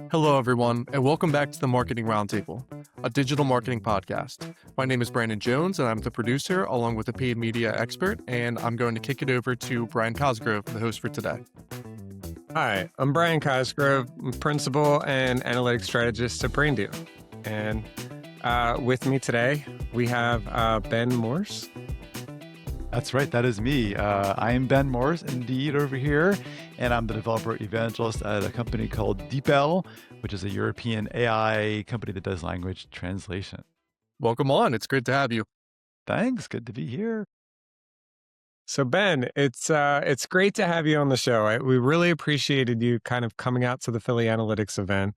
Hello, everyone, and welcome back to the Marketing Roundtable, a digital marketing podcast. My name is Brandon Jones, and I'm the producer along with a paid media expert, and I'm going to kick it over to Brian Cosgrove, the host for today. Hi, I'm Brian Cosgrove, I'm principal and analytics strategist at Braindew. And with me today, we have Ben Morss. That's right. That is me. I am Ben Morss, indeed, over here, and I'm the developer Evangelist at a company called DeepL, which is a European AI company that does language translation. Welcome on. It's great to have you. Thanks. Good to be here. So Ben, it's great to have you on the show. We really appreciated you kind of coming out to the Philly Analytics event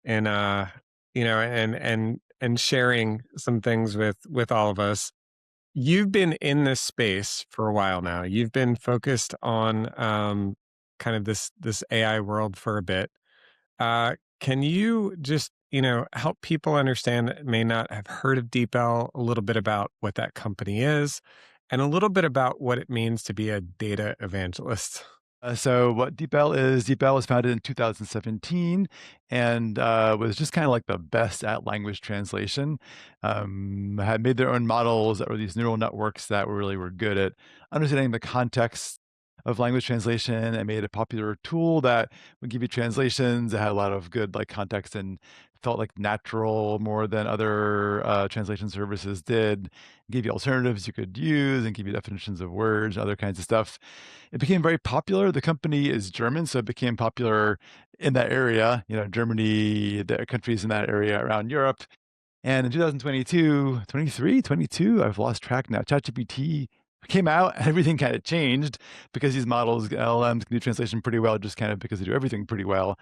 and and sharing some things with all of us. You've been in this space for a while now. You've been focused on kind of this AI world for a bit. Can you just help people understand that may not have heard of DeepL, a little bit about what that company is, and a little bit about what it means to be a data evangelist? So what DeepL was founded in 2017 and was just kind of like the best at language translation. Had made their own models that were these neural networks that were good at understanding the context of language translation, and made a popular tool that would give you translations that had a lot of good like context and felt like natural more than other translation services did. Gave you alternatives you could use and give you definitions of words and other kinds of stuff. It became very popular. The company is German, so it became popular in that area, Germany, the countries in that area around Europe. And in 2022, 23, 22, I've lost track now, ChatGPT came out and everything kind of changed because these models, LLMs, can do translation pretty well just kind of because they do everything pretty well.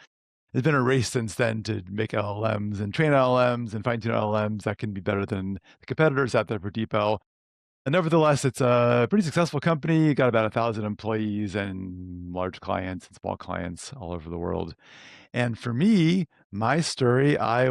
There's been a race since then to make LLMs and train LLMs and fine-tune LLMs that can be better than the competitors out there for DeepL. And nevertheless, it's a pretty successful company. Got about 1,000 employees and large clients and small clients all over the world. And for me, my story, I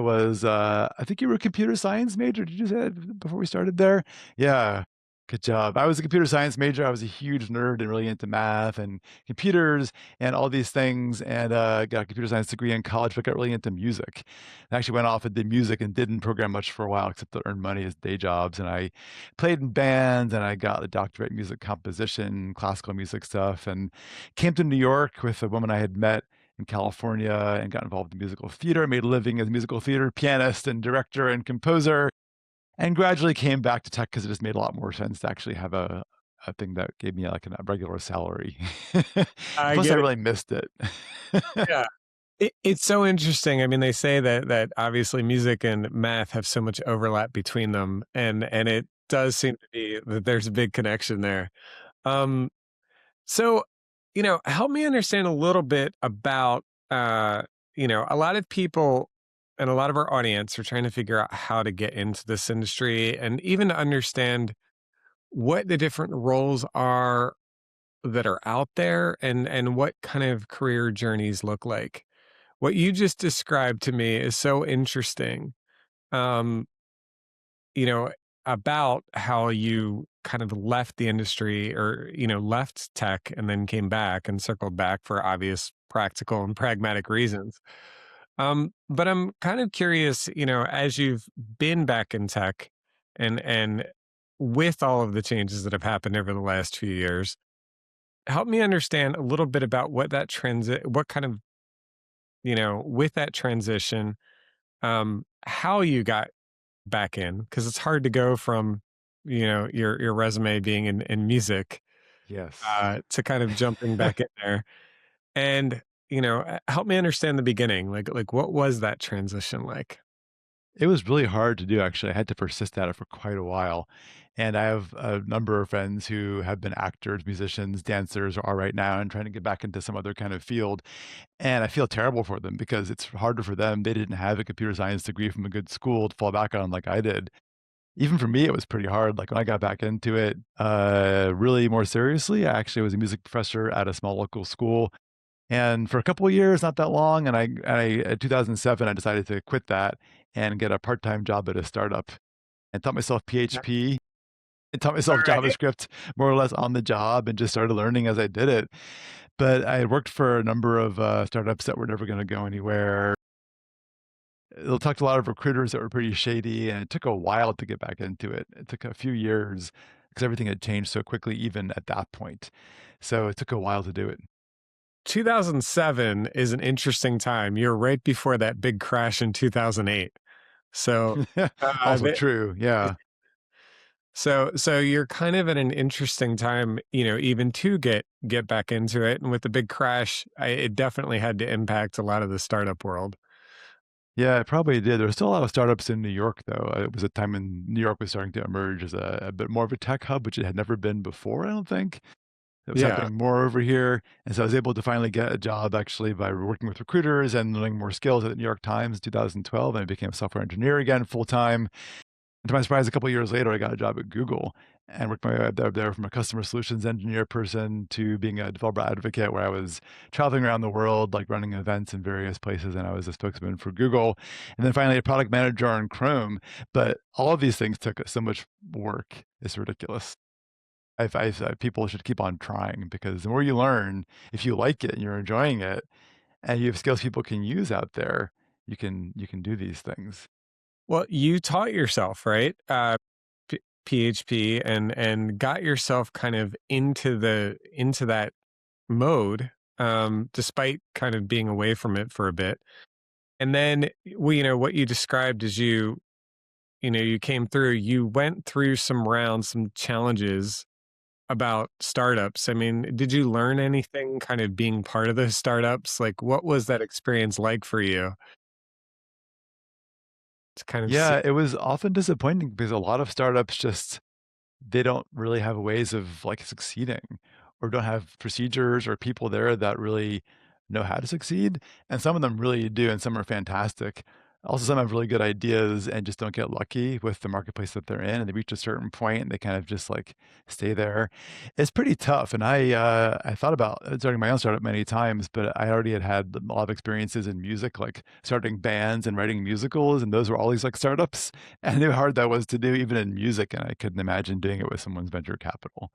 think you were a computer science major. Did you say that before we started there? Yeah. Good job. I was a computer science major. I was a huge nerd and really into math and computers and all these things, and got a computer science degree in college, but got really into music. I actually went off and did music and didn't program much for a while, except to earn money as day jobs. And I played in bands, and I got a doctorate in music composition, classical music stuff, and came to New York with a woman I had met in California and got involved in musical theater, made a living as a musical theater pianist and director and composer, and gradually came back to tech because it just made a lot more sense to actually have a thing that gave me like a regular salary. I Plus, I get it. really missed it. Yeah. It's so interesting. I mean, they say that obviously music and math have so much overlap between them, and it does seem to be that there's a big connection there. Um, so, help me understand a little bit about, a lot of people and a lot of our audience are trying to figure out how to get into this industry and even to understand what the different roles are that are out there and what kind of career journeys look like. What you just described to me is so interesting. Um, you know, about how you kind of left the industry or, left tech and then came back and circled back for obvious practical and pragmatic reasons. But I'm kind of curious, as you've been back in tech and with all of the changes that have happened over the last few years, help me understand a little bit about what that what kind of, with that transition, how you got back in, because it's hard to go from, your resume being in music, Yes. to kind of jumping back in there. And, help me understand the beginning. Like what was that transition like? It was really hard to do, actually. I had to persist at it for quite a while. And I have a number of friends who have been actors, musicians, dancers, or are right now and trying to get back into some other kind of field. And I feel terrible for them because it's harder for them. They didn't have a computer science degree from a good school to fall back on like I did. Even for me, it was pretty hard. Like when I got back into it, really more seriously, I actually was a music professor at a small local school. And for a couple of years, not that long, and in 2007, I decided to quit that and get a part-time job at a startup and taught myself Yeah. PHP and taught All myself right. JavaScript more or less on the job and just started learning as I did it. But I had worked for a number of startups that were never going to go anywhere. it talked to a lot of recruiters that were pretty shady, and it took a while to get back into it. It took a few years because everything had changed so quickly, even at that point. So it took a while to do it. 2007 is an interesting time. You're right before that big crash in 2008. So, Also true. Yeah. so you're kind of at an interesting time, even to get back into it. And with the big crash, it definitely had to impact a lot of the startup world. Yeah, it probably did. There were still a lot of startups in New York, though. It was a time when New York was starting to emerge as a bit more of a tech hub, which it had never been before, I don't think. It was Yeah. happening more over here. And so I was able to finally get a job actually by working with recruiters and learning more skills at the New York Times in 2012. And I became a software engineer again full time. And to my surprise, a couple of years later, I got a job at Google and worked my way up there from a customer solutions engineer person to being a developer advocate, where I was traveling around the world, like running events in various places. And I was a spokesman for Google. And then finally, a product manager on Chrome. But all of these things took so much work. It's ridiculous. People should keep on trying, because the more you learn, if you like it and you're enjoying it, and you have skills people can use out there, you can do these things. Well, you taught yourself, right? PHP and got yourself kind of into that mode, despite kind of being away from it for a bit. And then, well, what you described as you came through, you went through some rounds, some challenges about startups. I mean, did you learn anything kind of being part of those startups? Like, what was that experience like for you to kind of see? Yeah, it was often disappointing because a lot of startups just they don't really have ways of like succeeding, or don't have procedures or people there that really know how to succeed. And some of them really do, and some are fantastic. Also, some have really good ideas and just don't get lucky with the marketplace that they're in, and they reach a certain point and they kind of just like stay there. It's pretty tough. And I thought about starting my own startup many times, but I already had a lot of experiences in music, like starting bands and writing musicals, and those were all these like startups. And I knew how hard that was to do, even in music, and I couldn't imagine doing it with someone's venture capital.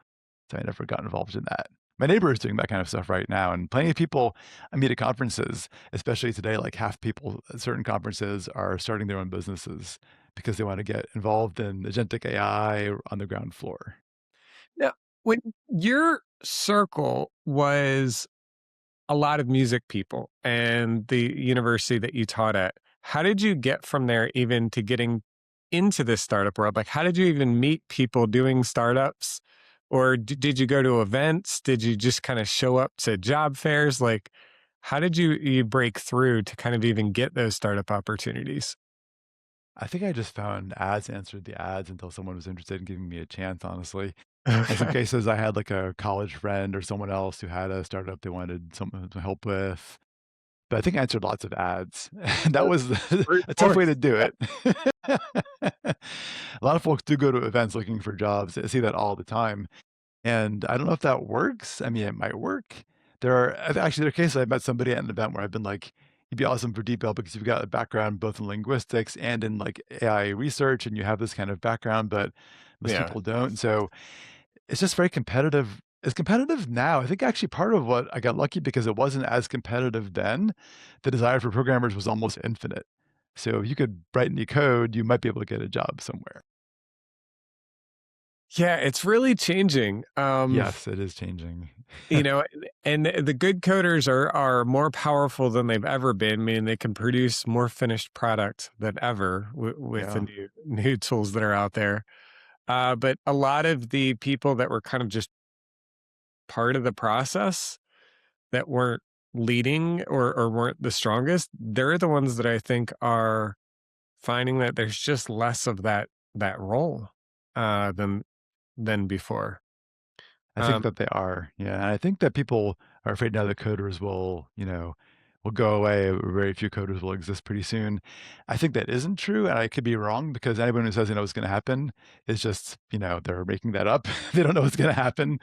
So I never got involved in that. My neighbor is doing that kind of stuff right now, and plenty of people I meet at conferences, especially today, like half people at certain conferences are starting their own businesses because they want to get involved in agentic AI on the ground floor. Now, when your circle was a lot of music people and the university that you taught at, how did you get from there even to getting into this startup world? Like, how did you even meet people doing startups? Or did you go to events? Did you just kind of show up to job fairs? Like, how did you break through to kind of even get those startup opportunities? I think I just found ads, answered the ads until someone was interested in giving me a chance, honestly. In some Okay. cases, I had like a college friend or someone else who had a startup they wanted someone to help with. But I think I answered lots of ads, and that was Brute a tough way force. to do it. A lot of folks do go to events looking for jobs. I see that all the time, and I don't know if that works. I mean, it might work. There are cases I've met somebody at an event where I've been like, "You'd be awesome for DeepL because you've got a background both in linguistics and in like AI research, and you have this kind of background, but most Yeah. people don't." So it's just very competitive. It's competitive now. I think actually part of what I got lucky because it wasn't as competitive then, the desire for programmers was almost infinite. So if you could write any code, you might be able to get a job somewhere. Yeah, it's really changing. Yes, it is changing. You know, and the good coders are more powerful than they've ever been. I mean, they can produce more finished product than ever with the Yeah. new tools that are out there. But a lot of the people that were kind of just part of the process that weren't leading or weren't the strongest, they're the ones that I think are finding that there's just less of that role than before. I think Um, that they are. Yeah. And I think that people are afraid now that coders will, will go away. Very few coders will exist pretty soon. I think that isn't true. And I could be wrong, because anyone who says they know what's going to happen is just, they're making that up. They don't know what's going to happen.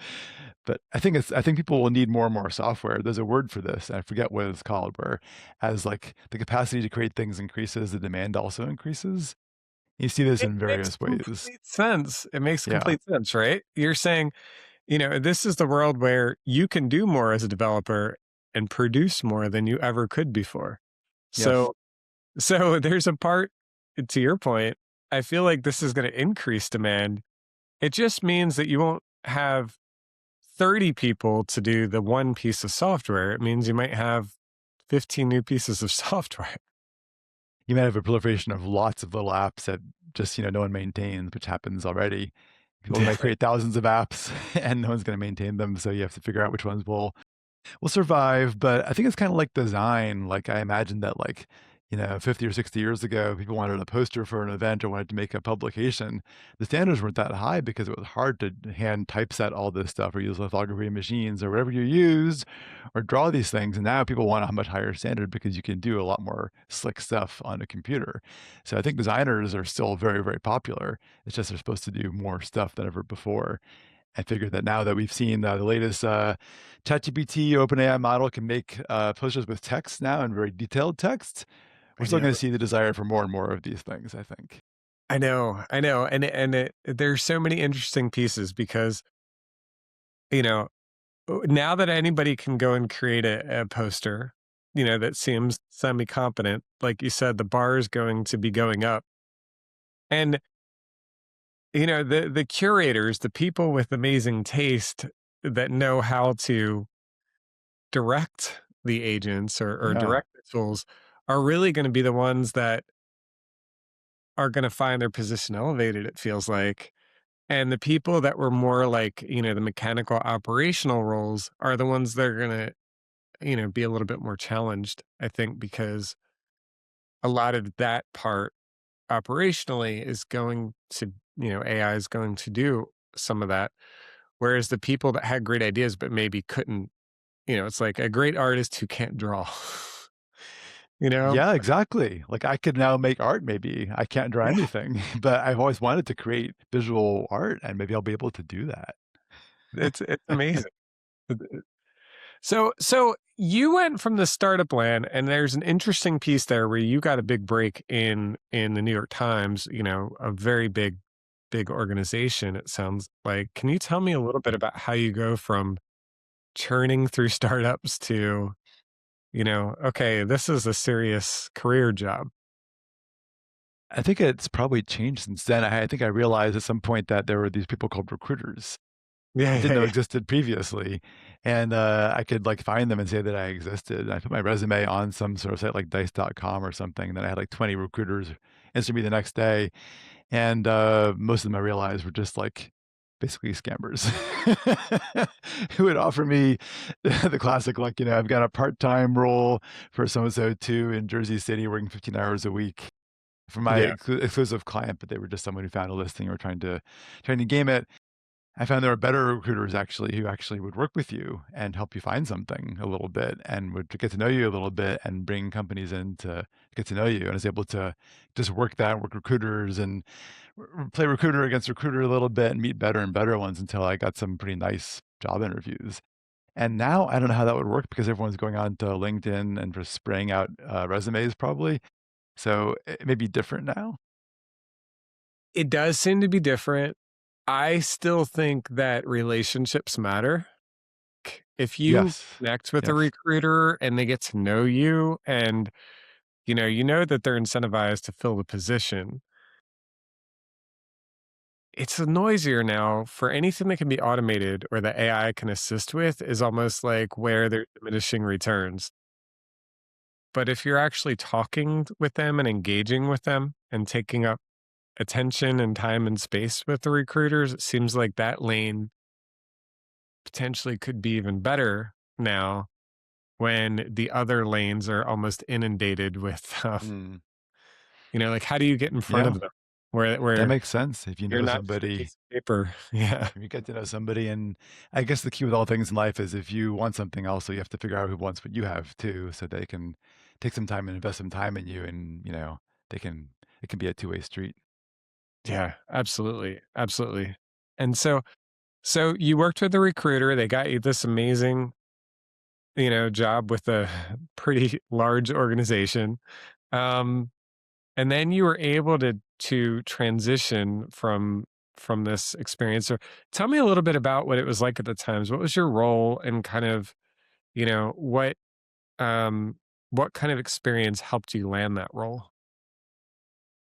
But I think people will need more and more software. There's a word for this. I forget what it's called, where as like the capacity to create things increases, the demand also increases. You see this it in makes various ways. complete sense. It makes Yeah. complete sense, right? You're saying, this is the world where you can do more as a developer and produce more than you ever could before. Yes. So So there's a part, to your point, I feel like this is going to increase demand. It just means that you won't have 30 people to do the one piece of software. It means you might have 15 new pieces of software. You might have a proliferation of lots of little apps that just, no one maintains, which happens already. People might create thousands of apps and no one's going to maintain them. So you have to figure out which ones will survive. But I think it's kind of like design. Like I imagine that 50 or 60 years ago, people wanted a poster for an event or wanted to make a publication. The standards weren't that high because it was hard to hand typeset all this stuff or use lithography machines or whatever you use or draw these things. And now people want a much higher standard because you can do a lot more slick stuff on a computer. So I think designers are still very, very popular. It's just they're supposed to do more stuff than ever before. I figured that now that we've seen the latest ChatGPT OpenAI model can make posters with text now and very detailed text, we're I still know. going to see the desire for more and more of these things, I think. I know. There's so many interesting pieces because, now that anybody can go and create a poster, that seems semi-competent, like you said, the bar is going to be going up. And, the curators, the people with amazing taste that know how to direct the agents or Yeah. direct the tools are really going to be the ones that are going to find their position elevated, it feels like. And the people that were more like, the mechanical operational roles are the ones that are going to, be a little bit more challenged, I think, because a lot of that part operationally is going to, AI is going to do some of that. Whereas the people that had great ideas, but maybe couldn't, it's like a great artist who can't draw, you know? Yeah, exactly. Like I could now make art maybe. I can't draw Yeah. anything, but I've always wanted to create visual art and maybe I'll be able to do that. It's amazing. So you went from the startup land, and there's an interesting piece there where you got a big break in the New York Times, a very big organization, it sounds like. Can you tell me a little bit about how you go from churning through startups to, okay, this is a serious career job? I think it's probably changed since then. I think I realized at some point that there were these people called recruiters Yeah, I yeah, didn't know yeah. existed previously. And I could find them and say that I existed. And I put my resume on some sort of site like dice.com or something. And then I had 20 recruiters answer me the next day. And most of them I realized were just basically scammers who would offer me the classic, I've got a part-time role for so-and-so too in Jersey City working 15 hours a week for my Yeah. exclusive client, but they were just someone who found a listing or trying to game it. I found there were better recruiters actually who actually would work with you and help you find something a little bit and would get to know you a little bit and bring companies in to get to know you. And I was able to just work recruiters and play recruiter against recruiter a little bit and meet better and better ones until I got some pretty nice job interviews. And now I don't know how that would work because everyone's going on to LinkedIn and just spraying out resumes probably. So it may be different now. It does seem to be different. I still think that relationships matter. If you Yes. connect with a Yes. recruiter and they get to know you and you know that they're incentivized to fill the position, it's noisier now for anything that can be automated or that AI can assist with is almost like where there's diminishing returns. But if you're actually talking with them and engaging with them and taking up attention and time and space with the recruiters, it seems like that lane potentially could be even better now when the other lanes are almost inundated with, Mm. like how do you get in front Yeah, of them where that where makes sense. If you you're know not just a somebody piece of paper? Yeah. if you get to know somebody, and I guess the key with all things in life is if you want something also, you have to figure out who wants what you have too, so they can take some time and invest some time in you and, they can it can be a two-way street. Yeah, absolutely. Absolutely. And so you worked with the recruiter, they got you this amazing, job with a pretty large organization. Um, and then you were able to transition from this experience. So tell me a little bit about what it was like at the times. What was your role and kind of, what um what kind of experience helped you land that role?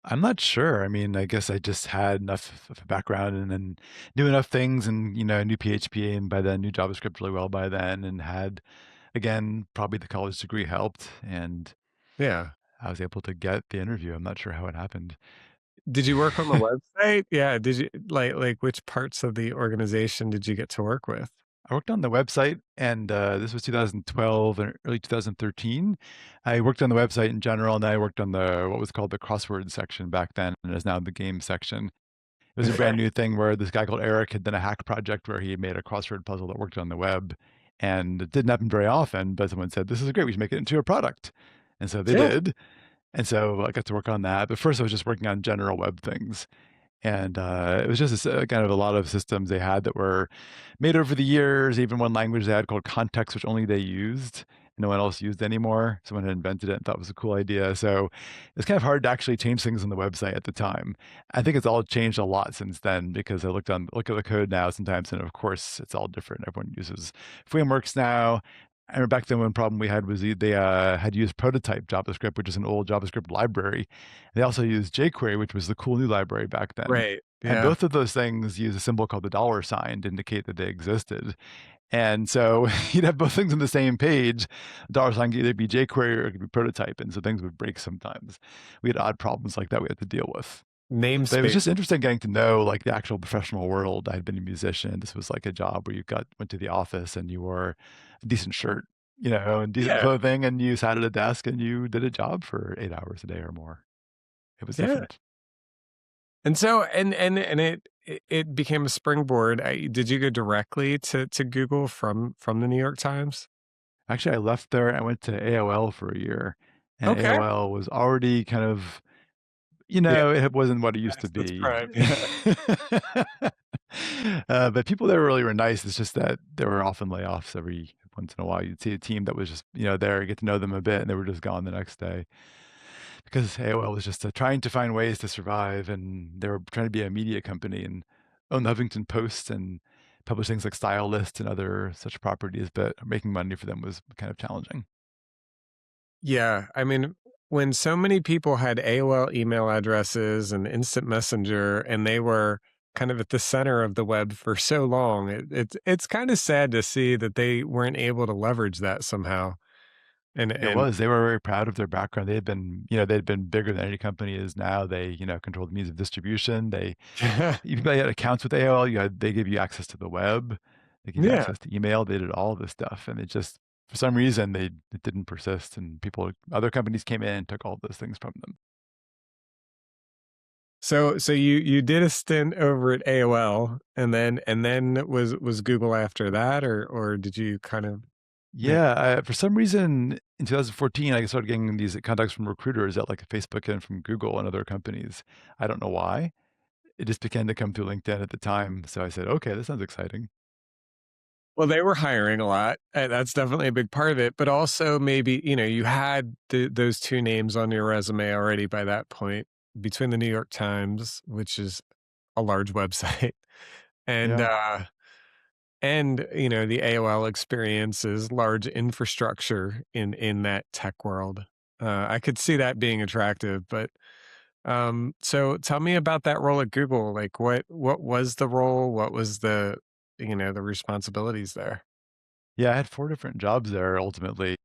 I'm not sure. I mean, I guess I just had enough of a background and then knew enough things and, knew PHP and by then knew JavaScript really well by then and had, again, probably the college degree helped and Yeah. I was able to get the interview. I'm not sure how it happened. Did you work on the website? Yeah. Did you like which parts of the organization did you get to work with? I worked on the website, and this was 2012 and early 2013. I worked on the website in general, and then I worked on the what was called the crossword section back then, and is now the game section. It was a brand new thing where this guy called Eric had done a hack project where he made a crossword puzzle that worked on the web, and it didn't happen very often. But someone said, "This is great. We should make it into a product," and so they Yeah. did. And so I got to work on that. But first, I was just working on general web things. And it was just kind of a lot of systems they had that were made over the years, even one language they had called context, which only they used. No one else used anymore. Someone had invented it and thought it was a cool idea. So it's kind of hard to actually change things on the website at the time. I think it's all changed a lot since then because I look at the code now sometimes, and of course it's all different. Everyone uses frameworks now. I remember back then one problem we had was they had used prototype JavaScript, which is an old JavaScript library. They also used jQuery, which was the cool new library back then. Right. And Yeah. both of those things use a symbol called the $sign to indicate that they existed. And so you'd have both things on the same page. The $sign could either be jQuery or it could be prototype. And so things would break sometimes. We had odd problems like that we had to deal with. But it was Namespace. just interesting getting to know like the actual professional world. I had been a musician. This was like a job where you went to the office and you wore a decent shirt, and decent Yeah. clothing, and you sat at a desk and you did a job for 8 hours a day or more. It was Yeah. different. And so it became a springboard. Did you go directly to Google from the New York Times? Actually, I left there and I went to AOL for a year, and Okay. AOL was already kind of, Yeah. it wasn't what it used to Past its be. prime. Yeah. But people there really were nice. It's just that there were often layoffs every once in a while. You'd see a team that was just, there, you get to know them a bit, and they were just gone the next day because AOL was just trying to find ways to survive, and they were trying to be a media company and own the Huffington Post and publish things like Style List and other such properties, but making money for them was kind of challenging. Yeah. I mean, when so many people had AOL email addresses and instant messenger and they were kind of at the center of the web for so long, it's kind of sad to see that they weren't able to leverage that somehow. It And was. They were very proud of their background. They had been, they'd been bigger than any company is now. They, controlled the means of distribution. They, if you had accounts with AOL, they give you access to the web. They give you yeah. access to email. They did all this stuff. And it just, for some reason, it didn't persist. And other companies came in and took all those things from them. So you did a stint over at AOL and then was Google after that or did you kind of Yeah, for some reason in 2014, I started getting these contacts from recruiters at like Facebook and from Google and other companies. I don't know why. It just began to come through LinkedIn at the time. So I said, okay, this sounds exciting. Well, they were hiring a lot. That's definitely a big part of it, but also maybe, you had those two names on your resume already by that point between the New York Times, which is a large website, and Yeah. the AOL experience is large infrastructure in that tech world. I could see that being attractive, but so tell me about that role at Google. Like what was the role? What was the responsibilities there? Yeah, I had 4 different jobs there ultimately.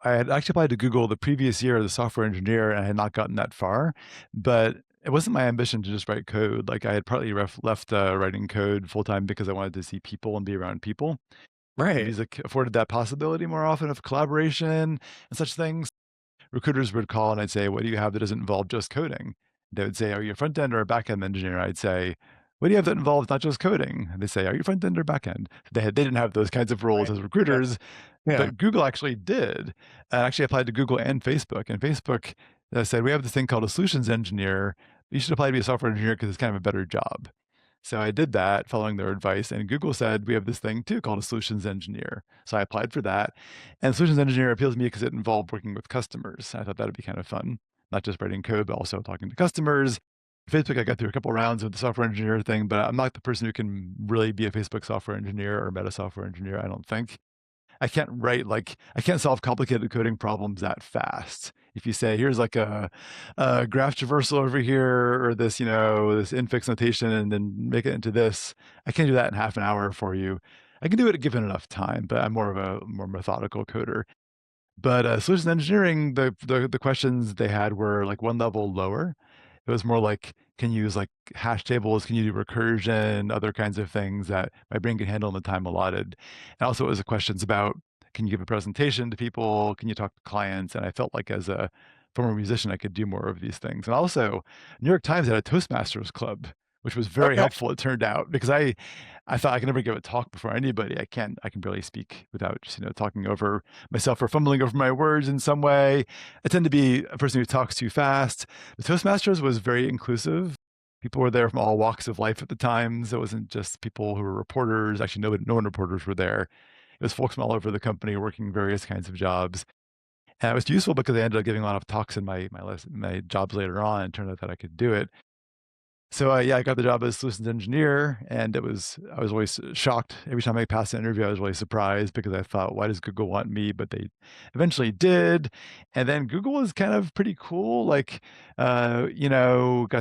I had actually applied to Google the previous year as a software engineer, and I had not gotten that far, but it wasn't my ambition to just write code. Like, I had partly left writing code full time because I wanted to see people and be around people. And Right. music afforded that possibility more often of collaboration and such things. Recruiters would call and I'd say, "What do you have that doesn't involve just coding?" They would say, "Are you a front end or a back end engineer?" I'd say, "What do you have that involves not just coding?" And they say, "Are you front end or back end?" They didn't have those kinds of roles Right. as Yeah. recruiters, Yeah. but Google actually did. I actually applied to Google and Facebook, and Facebook said, "We have this thing called a solutions engineer. You should apply to be a software engineer because it's kind of a better job." So I did that following their advice, and Google said, "We have this thing too called a solutions engineer." So I applied for that, and solutions engineer appeals to me because it involved working with customers. I thought that'd be kind of fun, not just writing code, but also talking to customers. Facebook, I got through a couple rounds with the software engineer thing, but I'm not the person who can really be a Facebook software engineer or Meta software engineer, I don't think. I can't solve complicated coding problems that fast. If you say, here's like a graph traversal over here, or this, this infix notation, and then make it into this, I can't do that in half an hour for you. I can do it given enough time, but I'm more of a more methodical coder. But solutions engineering, the questions they had were like one level lower. It was more like, can you use like hash tables? Can you do recursion? Other kinds of things that my brain can handle in the time allotted. And also, it was questions about, can you give a presentation to people? Can you talk to clients? And I felt like as a former musician, I could do more of these things. And also, New York Times had a Toastmasters club, which was very Okay. helpful, it turned out, because I thought I could never give a talk before anybody. I can barely speak without just, talking over myself or fumbling over my words in some way. I tend to be a person who talks too fast. The Toastmasters was very inclusive. People were there from all walks of life at the Times. It wasn't just people who were reporters. Actually, no one reporters were there. It was folks from all over the company working various kinds of jobs. And it was useful because I ended up giving a lot of talks in my jobs later on. It turned out that I could do it. So yeah, I got the job as solutions engineer, and I was always shocked every time I passed an interview. I was really surprised because I thought, why does Google want me? But they eventually did, and then Google was kind of pretty cool. Like, got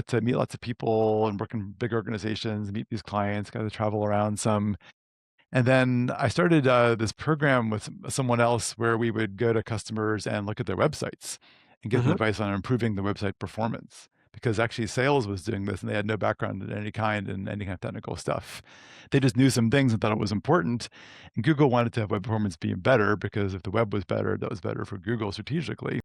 to meet lots of people and work in big organizations, meet these clients, got to travel around some. And then I started this program with someone else where we would go to customers and look at their websites and give them Hmm. advice on improving the website performance. Because actually sales was doing this and they had no background in any kind of technical stuff. They just knew some things and thought it was important. And Google wanted to have web performance being better because if the web was better, that was better for Google strategically.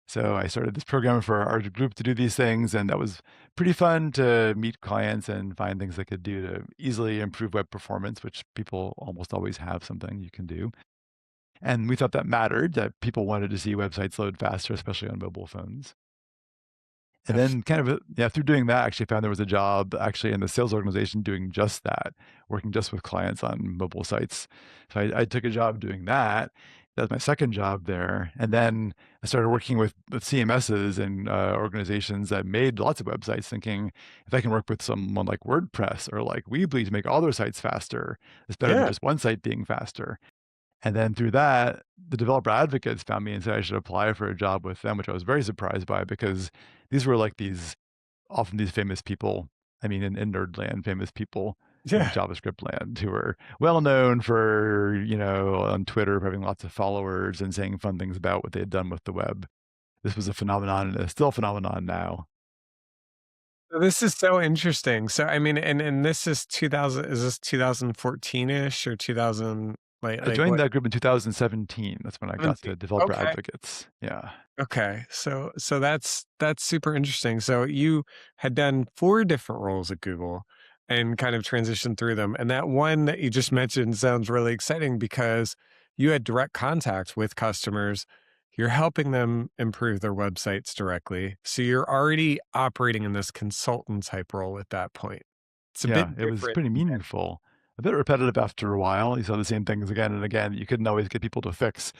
So I started this program for our group to do these things, and that was pretty fun to meet clients and find things I could do to easily improve web performance, which people almost always have something you can do. And we thought that mattered, that people wanted to see websites load faster, especially on mobile phones. And then through doing that, I actually found there was a job actually in the sales organization doing just that, working just with clients on mobile sites. So I took a job doing that. That was my second job there. And then I started working with CMSs and organizations that made lots of websites, thinking if I can work with someone like WordPress or like Weebly to make all their sites faster, it's better than Yeah. just one site being faster. And then through that, the developer advocates found me and said I should apply for a job with them, which I was very surprised by because these were like often these famous people. I mean, in Nerdland, famous people in Yeah. JavaScript land who were well known for, on Twitter for having lots of followers and saying fun things about what they had done with the web. This was a phenomenon and it's still a phenomenon now. This is so interesting. So I mean, and this is 2000. Is this 2014-ish or 2000? I Like joined what? that group in 2017. That's when I got 17. to developer Okay. advocates. Yeah. Okay. So that's super interesting. So you had done 4 different roles at Google and kind of transitioned through them. And that one that you just mentioned sounds really exciting because you had direct contact with customers. You're helping them improve their websites directly. So you're already operating in this consultant type role at that point. It's a Yeah, bit it was different pretty than, meaningful. A bit repetitive after a while. You saw the same things again and again that you couldn't always get people to fix.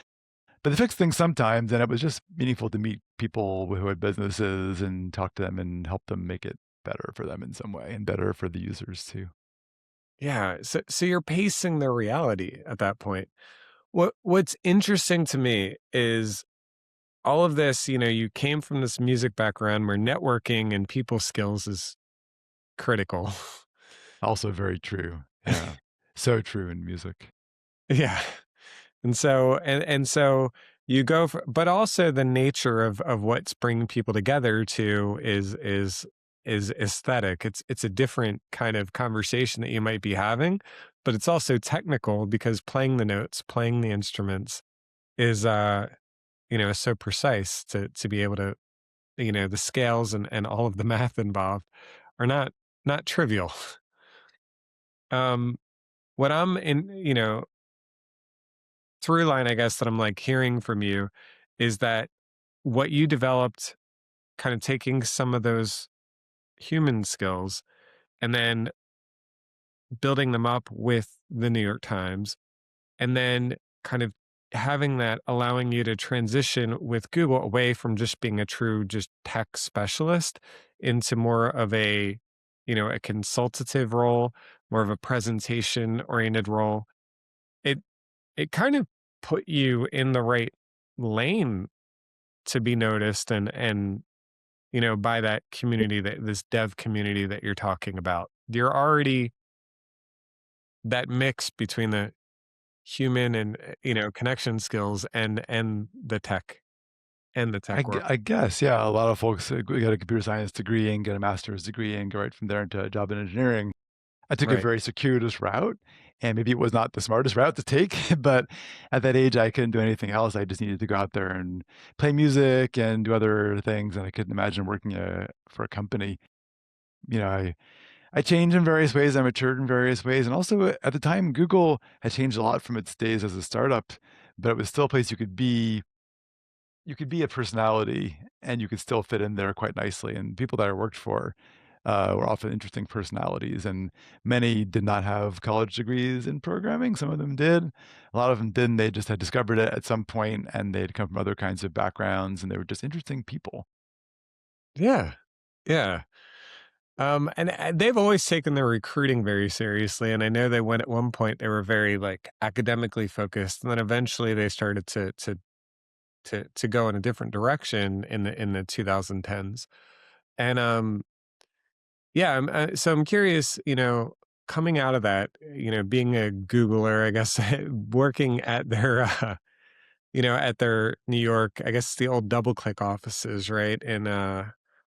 But they fixed things sometimes, and it was just meaningful to meet people who had businesses and talk to them and help them make it better for them in some way and better for the users too. yeah. So you're pacing their reality at that point. What's interesting to me is all of this, you came from this music background where networking and people skills is critical. Also very true. Yeah. So true in music. Yeah. And so you go for, but also the nature of what's bringing people together to is aesthetic. It's a different kind of conversation that you might be having, but it's also technical because playing the notes, playing the instruments is so precise to be able to, the scales and all of the math involved are not trivial. Um, what I'm in, through line, I guess, that I'm like hearing from you is that what you developed, kind of taking some of those human skills and then building them up with the New York Times, and then kind of having that allowing you to transition with Google away from just being a true just tech specialist into more of a consultative role, more of a presentation oriented role. It it kind of put you in the right lane to be noticed and by that community, that this dev community that you're talking about. You're already that mix between the human and connection skills and the tech work. I guess, yeah, a lot of folks get a computer science degree and get a master's degree and go right from there into a job in engineering. I took a Right. very circuitous route, and maybe it was not the smartest route to take, but at that age, I couldn't do anything else. I just needed to go out there and play music and do other things, and I couldn't imagine working for a company. You know, I changed in various ways. I matured in various ways, and also at the time, Google had changed a lot from its days as a startup, but it was still a place you could be. You could be a personality, and you could still fit in there quite nicely. And people that I worked for were often interesting personalities, and many did not have college degrees in programming. Some of them did. A lot of them didn't. They just had discovered it at some point, and they'd come from other kinds of backgrounds, and they were just interesting people. Yeah. Yeah. And they've always taken their recruiting very seriously. And I know they went at one point, they were very like academically focused. And then eventually they started to go in a different direction in the 2010s. And yeah, so I'm curious, coming out of that, being a Googler, I guess, working at their at their New York, I guess the old DoubleClick offices, right? And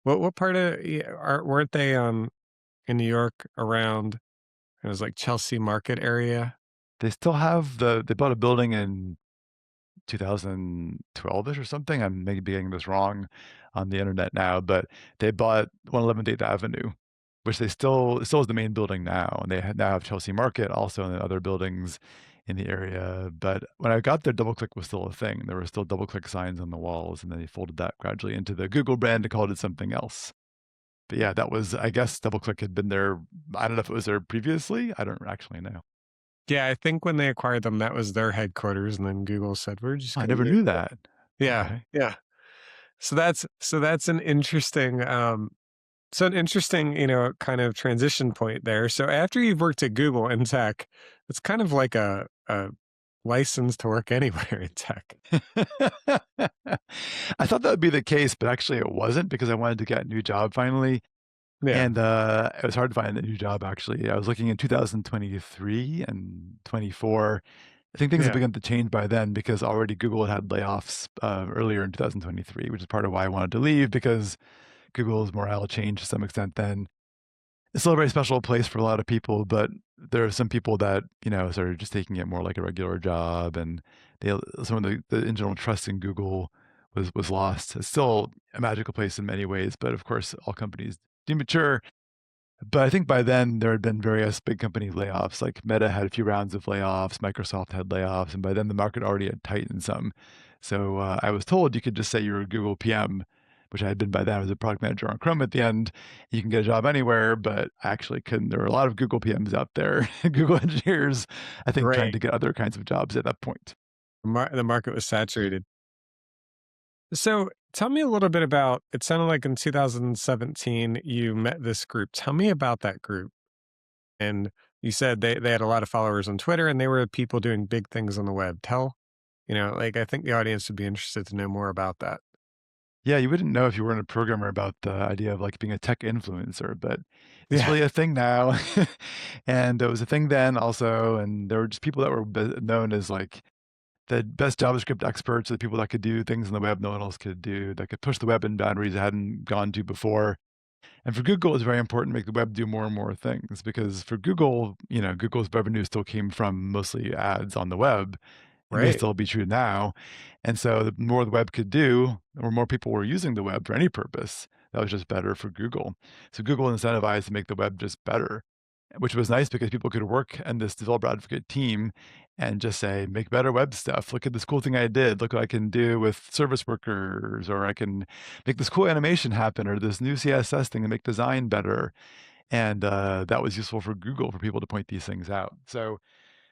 what part of weren't they in New York around, it was like Chelsea Market area? They still have they bought a building in 2012-ish or something. I'm maybe getting this wrong on the internet now, but they bought 111 8th Avenue, which they still is the main building now, and now have Chelsea Market also and other buildings in the area. But when I got there, DoubleClick was still a thing. There were still DoubleClick signs on the walls, and then they folded that gradually into the Google brand and called it something else. But yeah, that was, I guess, DoubleClick had been there. I don't know if it was there previously. I don't actually know. Yeah, I think when they acquired them, that was their headquarters, and then Google said, "We're just I going to never move knew that." that. Yeah, Okay. yeah. So that's an interesting kind of transition point there. So after you've worked at Google in tech, it's kind of like a license to work anywhere in tech. I thought that would be the case, but actually it wasn't because I wanted to get a new job finally. Yeah, And it was hard to find a new job, actually. I was looking in 2023 and 24. I think things had yeah, begun to change by then because already Google had layoffs earlier in 2023, which is part of why I wanted to leave because Google's morale changed to some extent then. It's still a very special place for a lot of people, but there are some people that, started just taking it more like a regular job, and some of the in general trust in Google was lost. It's still a magical place in many ways, but of course, all companies do mature. But I think by then there had been various big company layoffs, like Meta had a few rounds of layoffs, Microsoft had layoffs, and by then the market already had tightened some. So I was told you could just say you're a Google PM, which I had been by then. I was a product manager on Chrome at the end. You can get a job anywhere, but I actually couldn't. There were a lot of Google PMs out there, Google engineers, I think, trying right. to get other kinds of jobs at that point. The market was saturated. So tell me a little bit about. It sounded like in 2017 you met this group. Tell me about that group. And you said they had a lot of followers on Twitter, and they were people doing big things on the web. Like I think the audience would be interested to know more about that. Yeah, you wouldn't know if you weren't a programmer about the idea of like being a tech influencer, but it's Yeah. really a thing now. And it was a thing then also. And there were just people that were known as like the best JavaScript experts, the people that could do things on the web no one else could do, that could push the web in boundaries it hadn't gone to before. And for Google, it's very important to make the web do more and more things because for Google, Google's revenue still came from mostly ads on the web. It may Right. still be true now. And so the more the web could do, or more people were using the web for any purpose, that was just better for Google. So Google incentivized to make the web just better, which was nice because people could work in this developer advocate team and just say, make better web stuff. Look at this cool thing I did. Look what I can do with service workers, or I can make this cool animation happen, or this new CSS thing and make design better. And that was useful for Google for people to point these things out. So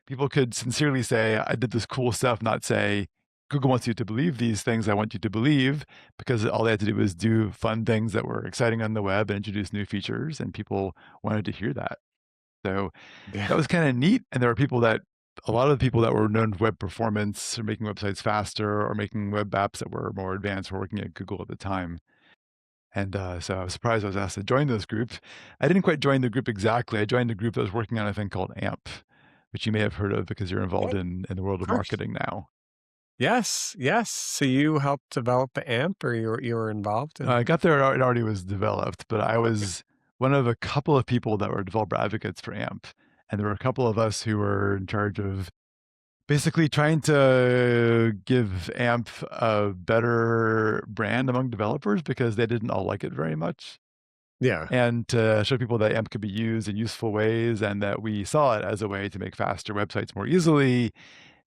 people could sincerely say, I did this cool stuff, not say, Google wants you to believe these things I want you to believe, because all they had to do was do fun things that were exciting on the web and introduce new features, and people wanted to hear that. So Yeah. that was kind of neat. And there were people that a lot of the people that were known for web performance or making websites faster or making web apps that were more advanced were working at Google at the time. And so I was surprised I was asked to join those groups. I didn't quite join the group exactly. I joined the group that was working on a thing called AMP, which you may have heard of because you're involved Yeah, in the world of of course. marketing now. Yes, yes. So you helped develop the AMP, or you were involved in? I got there, it already was developed, but I was one of a couple of people that were developer advocates for AMP. And there were a couple of us who were in charge of basically trying to give AMP a better brand among developers because they didn't all like it very much. Yeah. And to show people that AMP could be used in useful ways and that we saw it as a way to make faster websites more easily,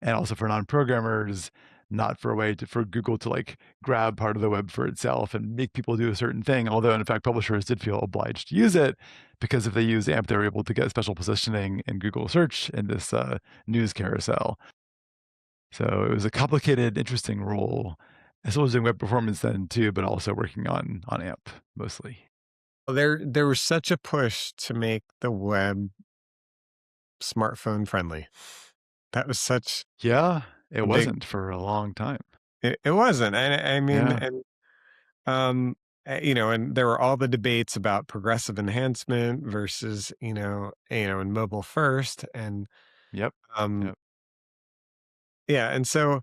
and also for non-programmers, not for a way for Google to like grab part of the web for itself and make people do a certain thing. Although in fact, publishers did feel obliged to use it because if they use AMP, they were able to get special positioning in Google search in this news carousel. So it was a complicated, interesting role. I still was doing web performance then too, but also working on AMP mostly. Well, there was such a push to make the web smartphone friendly. That was such Yeah, it a big. wasn't for a long time. It wasn't, and I mean, Yeah. and and there were all the debates about progressive enhancement versus and mobile first, and Yep. um, Yep. yeah, and so.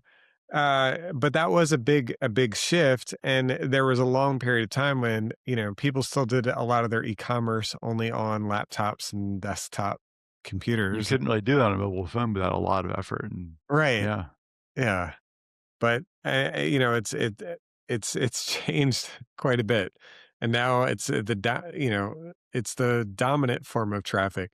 But that was a big shift, and there was a long period of time when people still did a lot of their e-commerce only on laptops and desktop You computers. couldn't really do that on a mobile phone without a lot of effort. And Right. yeah, Yeah. But it's changed quite a bit, and now it's it's the dominant form of traffic.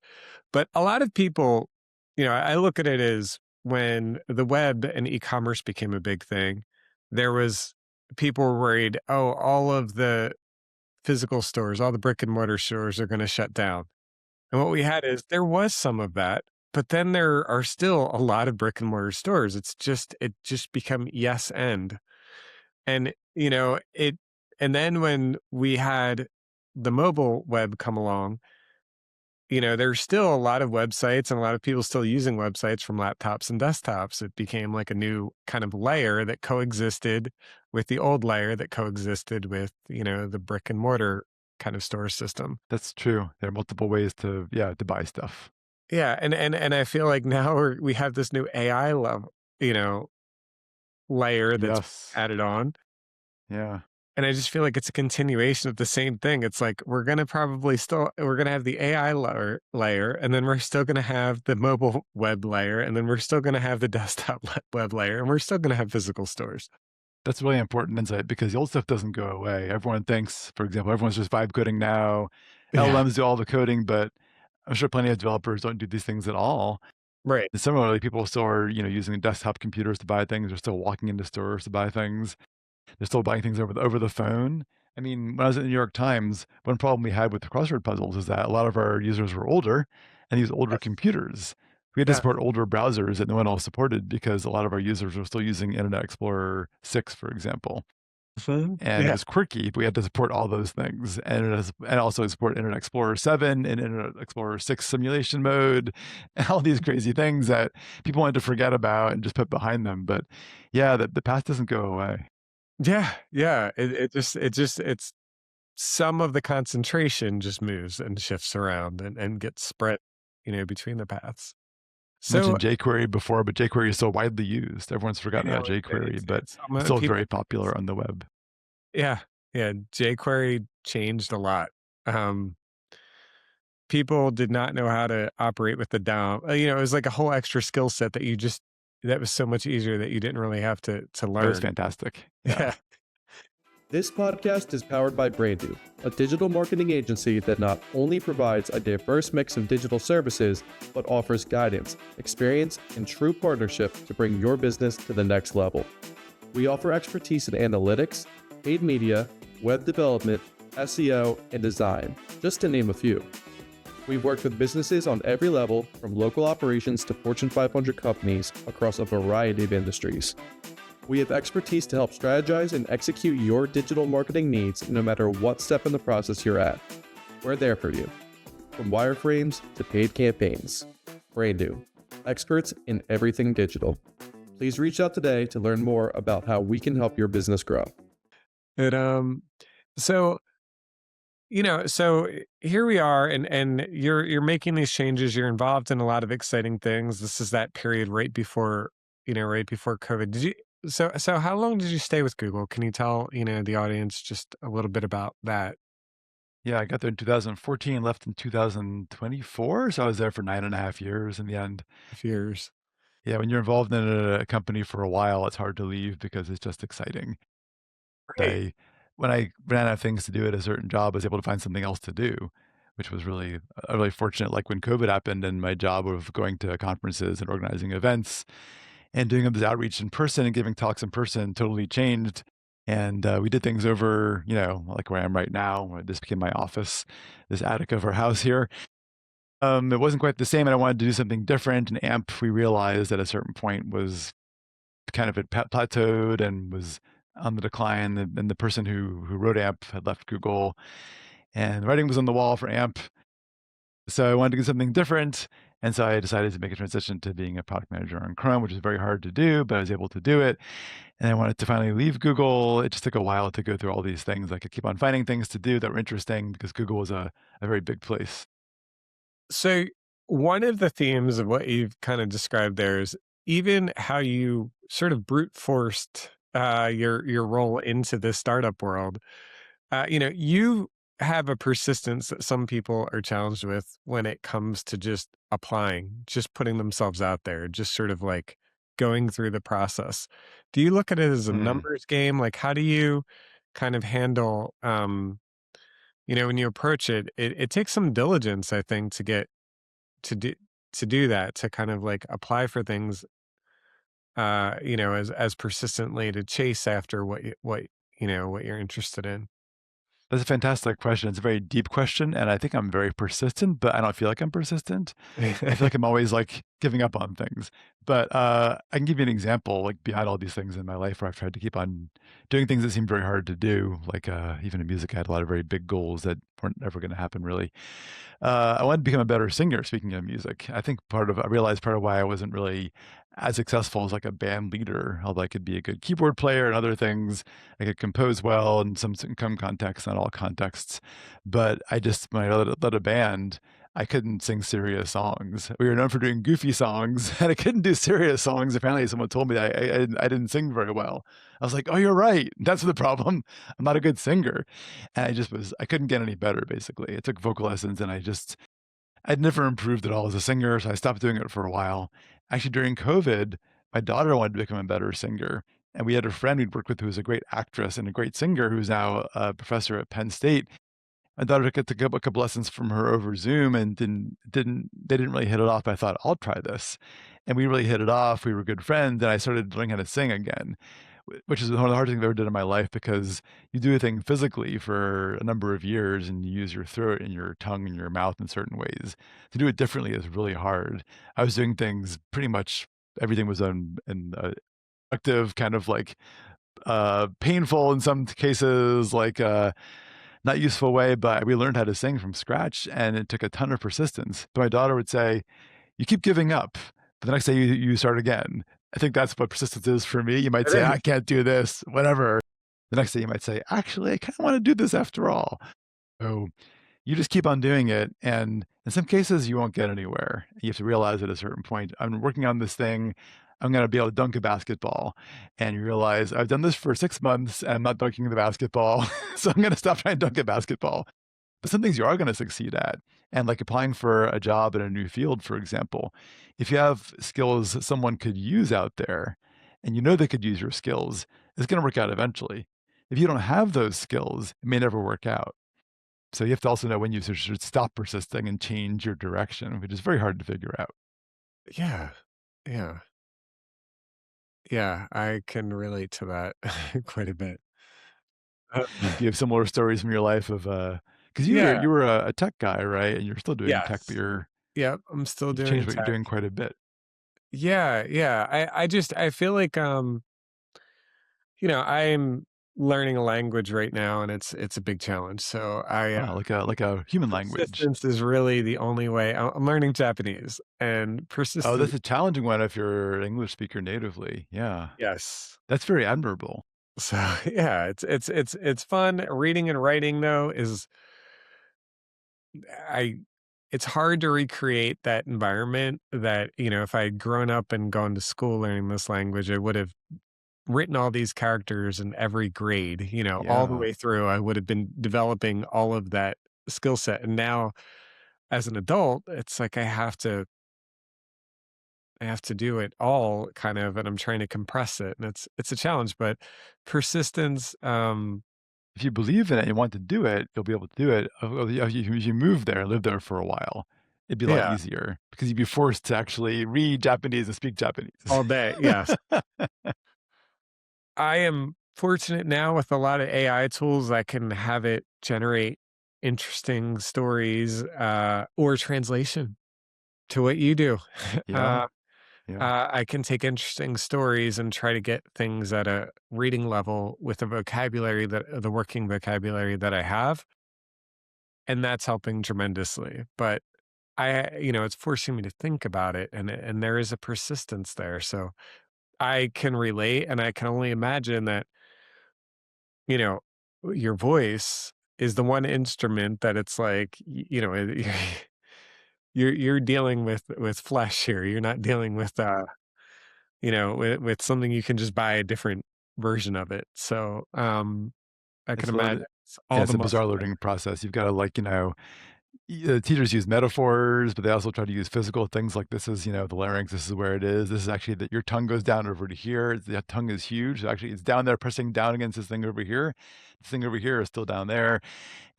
But a lot of people, I look at it as when the web and e-commerce became a big thing, there was people were worried, oh, all of the physical stores, all the brick and mortar stores are going to shut down. And what we had is there was some of that, but then there are still a lot of brick and mortar stores. It just become yes and and then when we had the mobile web come along, there's still a lot of websites and a lot of people still using websites from laptops and desktops. It became like a new kind of layer that coexisted with the old layer that coexisted with, the brick and mortar kind of store system. that's true. There are multiple ways to buy stuff. Yeah, and I feel like now we have this new AI level, layer that's Yes. added on. Yeah. And I just feel like it's a continuation of the same thing. It's like we're going to have the AI layer, and then we're still going to have the mobile web layer, and then we're still going to have the desktop web layer, and we're still going to have physical stores. That's really important insight because the old stuff doesn't go away. Everyone thinks, for example, everyone's just vibe coding now. Yeah. LLMs do all the coding, but I'm sure plenty of developers don't do these things at all. Right. And similarly, people still are, using desktop computers to buy things. They're still walking into stores to buy things. They're still buying things over the phone. I mean, when I was at the New York Times, one problem we had with the crossword puzzles is that a lot of our users were older and used older Yes. computers. We had to Yeah. support older browsers that no one else supported because a lot of our users were still using Internet Explorer 6, for example. And it Yeah. was quirky, but we had to support all those things. And also support Internet Explorer 7 and Internet Explorer 6 simulation mode, and all these crazy things that people wanted to forget about and just put behind them. But yeah, the past doesn't go away. Yeah. Yeah. It's some of the concentration just moves and shifts around and gets spread, between the paths. I So, mentioned jQuery before, but jQuery is so widely used. Everyone's forgotten about jQuery, but it's still people. very popular on the web. Yeah, yeah, jQuery changed a lot. Um, People did not know how to operate with the DOM. It was like a whole extra skill set that was so much easier that you didn't really have to That was learn. fantastic. Yeah. Yeah. This podcast is powered by Brandu, a digital marketing agency that not only provides a diverse mix of digital services, but offers guidance, experience, and true partnership to bring your business to the next level. We offer expertise in analytics, paid media, web development, SEO, and design, just to name a few. We've worked with businesses on every level, from local operations to Fortune 500 companies across a variety of industries. We have expertise to help strategize and execute your digital marketing needs no matter what step in the process you're at. We're there for you, from wireframes to paid campaigns. Brandu. experts in everything digital. Please reach out today to learn more about how we can help your business grow. So here we are, and you're making these changes. You're involved in a lot of exciting things. This is that period right before COVID. So how long did you stay with Google? Can you tell, the audience just a little bit about that? Yeah, I got there in 2014, left in 2024. So I was there for 9.5 years in the end. Years. Yeah, when you're involved in a company for a while, it's hard to leave because it's just exciting. Right. When I ran out of things to do at a certain job, I was able to find something else to do, which was really fortunate. Like when COVID happened and my job of going to conferences and organizing events and doing this outreach in person and giving talks in person totally changed. And we did things over, like where I am right now. This became my office, this attic of our house here. It wasn't quite the same, and I wanted to do something different. And AMP, we realized at a certain point, was kind of had plateaued and was on the decline. And the person who wrote AMP had left Google, and the writing was on the wall for AMP. So I wanted to do something different. And so I decided to make a transition to being a product manager on Chrome, which is very hard to do, but I was able to do it. And I wanted to finally leave Google. It just took a while to go through all these things. I could keep on finding things to do that were interesting because Google was a very big place. So one of the themes of what you've kind of described there is even how you sort of brute forced your role into the startup world. You have a persistence that some people are challenged with when it comes to just applying, just putting themselves out there, just sort of like going through the process. Do you look at it as a numbers game? Like, how do you kind of handle, when you approach it, it takes some diligence, I think, to get to do that, to kind of like apply for things, as persistently, to chase after what you're interested in. That's a fantastic question. It's a very deep question, and I think I'm very persistent, but I don't feel like I'm persistent. I feel like I'm always like giving up on things. But I can give you an example, like behind all these things in my life where I've tried to keep on doing things that seem very hard to do. Like even in music, I had a lot of very big goals that weren't ever going to happen really. I wanted to become a better singer, speaking of music. I think I realized part of why I wasn't really as successful as like a band leader, although I could be a good keyboard player and other things. I could compose well in some contexts, not all contexts. But when I led a band, I couldn't sing serious songs. We were known for doing goofy songs, and I couldn't do serious songs. Apparently, someone told me that I didn't sing very well. I was like, oh, you're right. That's the problem. I'm not a good singer. And I couldn't get any better, basically. I took vocal lessons, and I'd never improved at all as a singer, so I stopped doing it for a while. Actually, during COVID, my daughter wanted to become a better singer. And we had a friend we'd worked with who was a great actress and a great singer who's now a professor at Penn State. My daughter took a couple lessons from her over Zoom and they didn't really hit it off. But I thought, I'll try this. And we really hit it off. We were good friends, and I started learning how to sing again, which is one of the hardest things I've ever done in my life because you do a thing physically for a number of years and you use your throat and your tongue and your mouth in certain ways. To do it differently is really hard. I was doing things pretty much everything was done in active, kind of like painful in some cases, like not useful way, but we learned how to sing from scratch and it took a ton of persistence. So my daughter would say, you keep giving up, but the next day you start again. I think that's what persistence is for me. You might say, I can't do this, whatever. The next day you might say, actually, I kind of want to do this after all. So you just keep on doing it. And in some cases, you won't get anywhere. You have to realize at a certain point, I'm working on this thing. I'm going to be able to dunk a basketball. And you realize I've done this for 6 months and I'm not dunking the basketball. So I'm going to stop trying to dunk a basketball. But some things you are going to succeed at. And like applying for a job in a new field, for example, if you have skills someone could use out there and you know they could use your skills, it's going to work out eventually. If you don't have those skills, it may never work out. So you have to also know when you should stop persisting and change your direction, which is very hard to figure out. Yeah. Yeah. Yeah. I can relate to that quite a bit. Do you have similar stories from your life of, because Yeah. you were a tech guy, right? And you're still doing tech, but Yes. Yep. I'm still you've doing changed what you're tech. doing quite a bit. Yeah. Yeah. I feel like, I'm learning a language right now, and it's a big challenge. So Wow, like a human language. persistence is really the only way. I'm learning Japanese, and Oh, persistence. that's a challenging one if you're an English speaker natively. Yeah, Yes. that's very admirable. So yeah, it's fun. Reading and writing though is I it's hard to recreate that environment that, if I had grown up and gone to school learning this language, I would have written all these characters in every grade, all the Yeah. way through. I would have been developing all of that skill set. And now as an adult, it's like I have to do it all kind of, and I'm trying to compress it. And it's a challenge, but persistence, If you believe in it and you want to do it, you'll be able to do it. If you move there and live there for a while, it'd be a lot yeah, easier because you'd be forced to actually read Japanese and speak Japanese. all day. Yes. I am fortunate now with a lot of AI tools that can have it generate interesting stories, or translation to what you do. Yeah, Uh, yeah. I can take interesting stories and try to get things at a reading level with the working vocabulary that I have, and that's helping tremendously. But it's forcing me to think about it, and there is a persistence there. So I can relate, and I can only imagine that you know, your voice is the one instrument that it's like, you're dealing with flesh here. You're not dealing with with something you can just buy a different version of it. So I can It's a lot imagine of, it's yeah, all it's the a muscle bizarre learning process. You've got to teachers use metaphors, but they also try to use physical things like this is, the larynx, this is where it is. This is actually that your tongue goes down over to here. The tongue is huge. Actually, it's down there pressing down against this thing over here. This thing over here is still down there.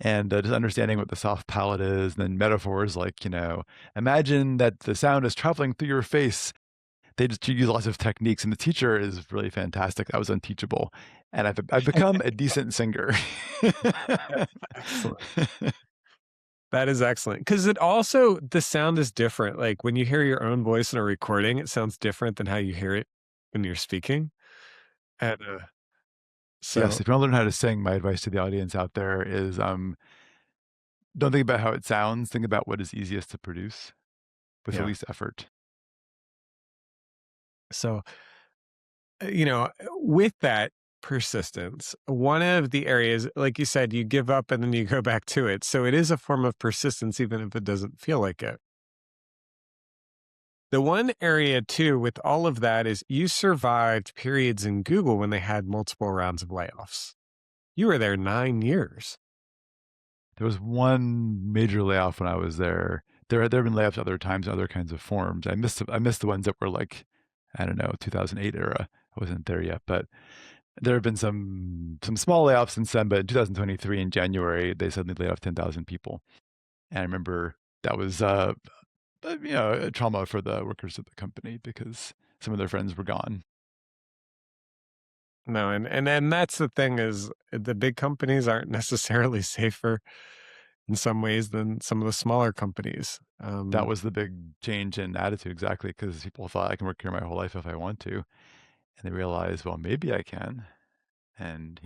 And just understanding what the soft palate is. And then metaphors like, imagine that the sound is traveling through your face. They just use lots of techniques. And the teacher is really fantastic. That was unteachable. And I've become a decent singer. excellent. That is excellent because the sound is different. Like when you hear your own voice in a recording, it sounds different than how you hear it when you're speaking. And Yes, so, if you want to learn how to sing, my advice to the audience out there is don't think about how it sounds. Think about what is easiest to produce with the yeah. least effort. So, with that persistence, one of the areas, like you said, you give up and then you go back to it. So it is a form of persistence, even if it doesn't feel like it. The one area too, with all of that is you survived periods in Google when they had multiple rounds of layoffs. You were there 9 years. There was one major layoff when I was there. There have been layoffs other times in other kinds of forms. I missed the ones that were like, I don't know, 2008 era. I wasn't there yet, but there have been some small layoffs since then. But in 2023 in January, they suddenly laid off 10,000 people. And I remember that was a trauma for the workers at the company because some of their friends were gone. No, and that's the thing is the big companies aren't necessarily safer in some ways than some of the smaller companies. That was the big change in attitude, exactly, because people thought I can work here my whole life if I want to, and they realized, well, maybe I can, and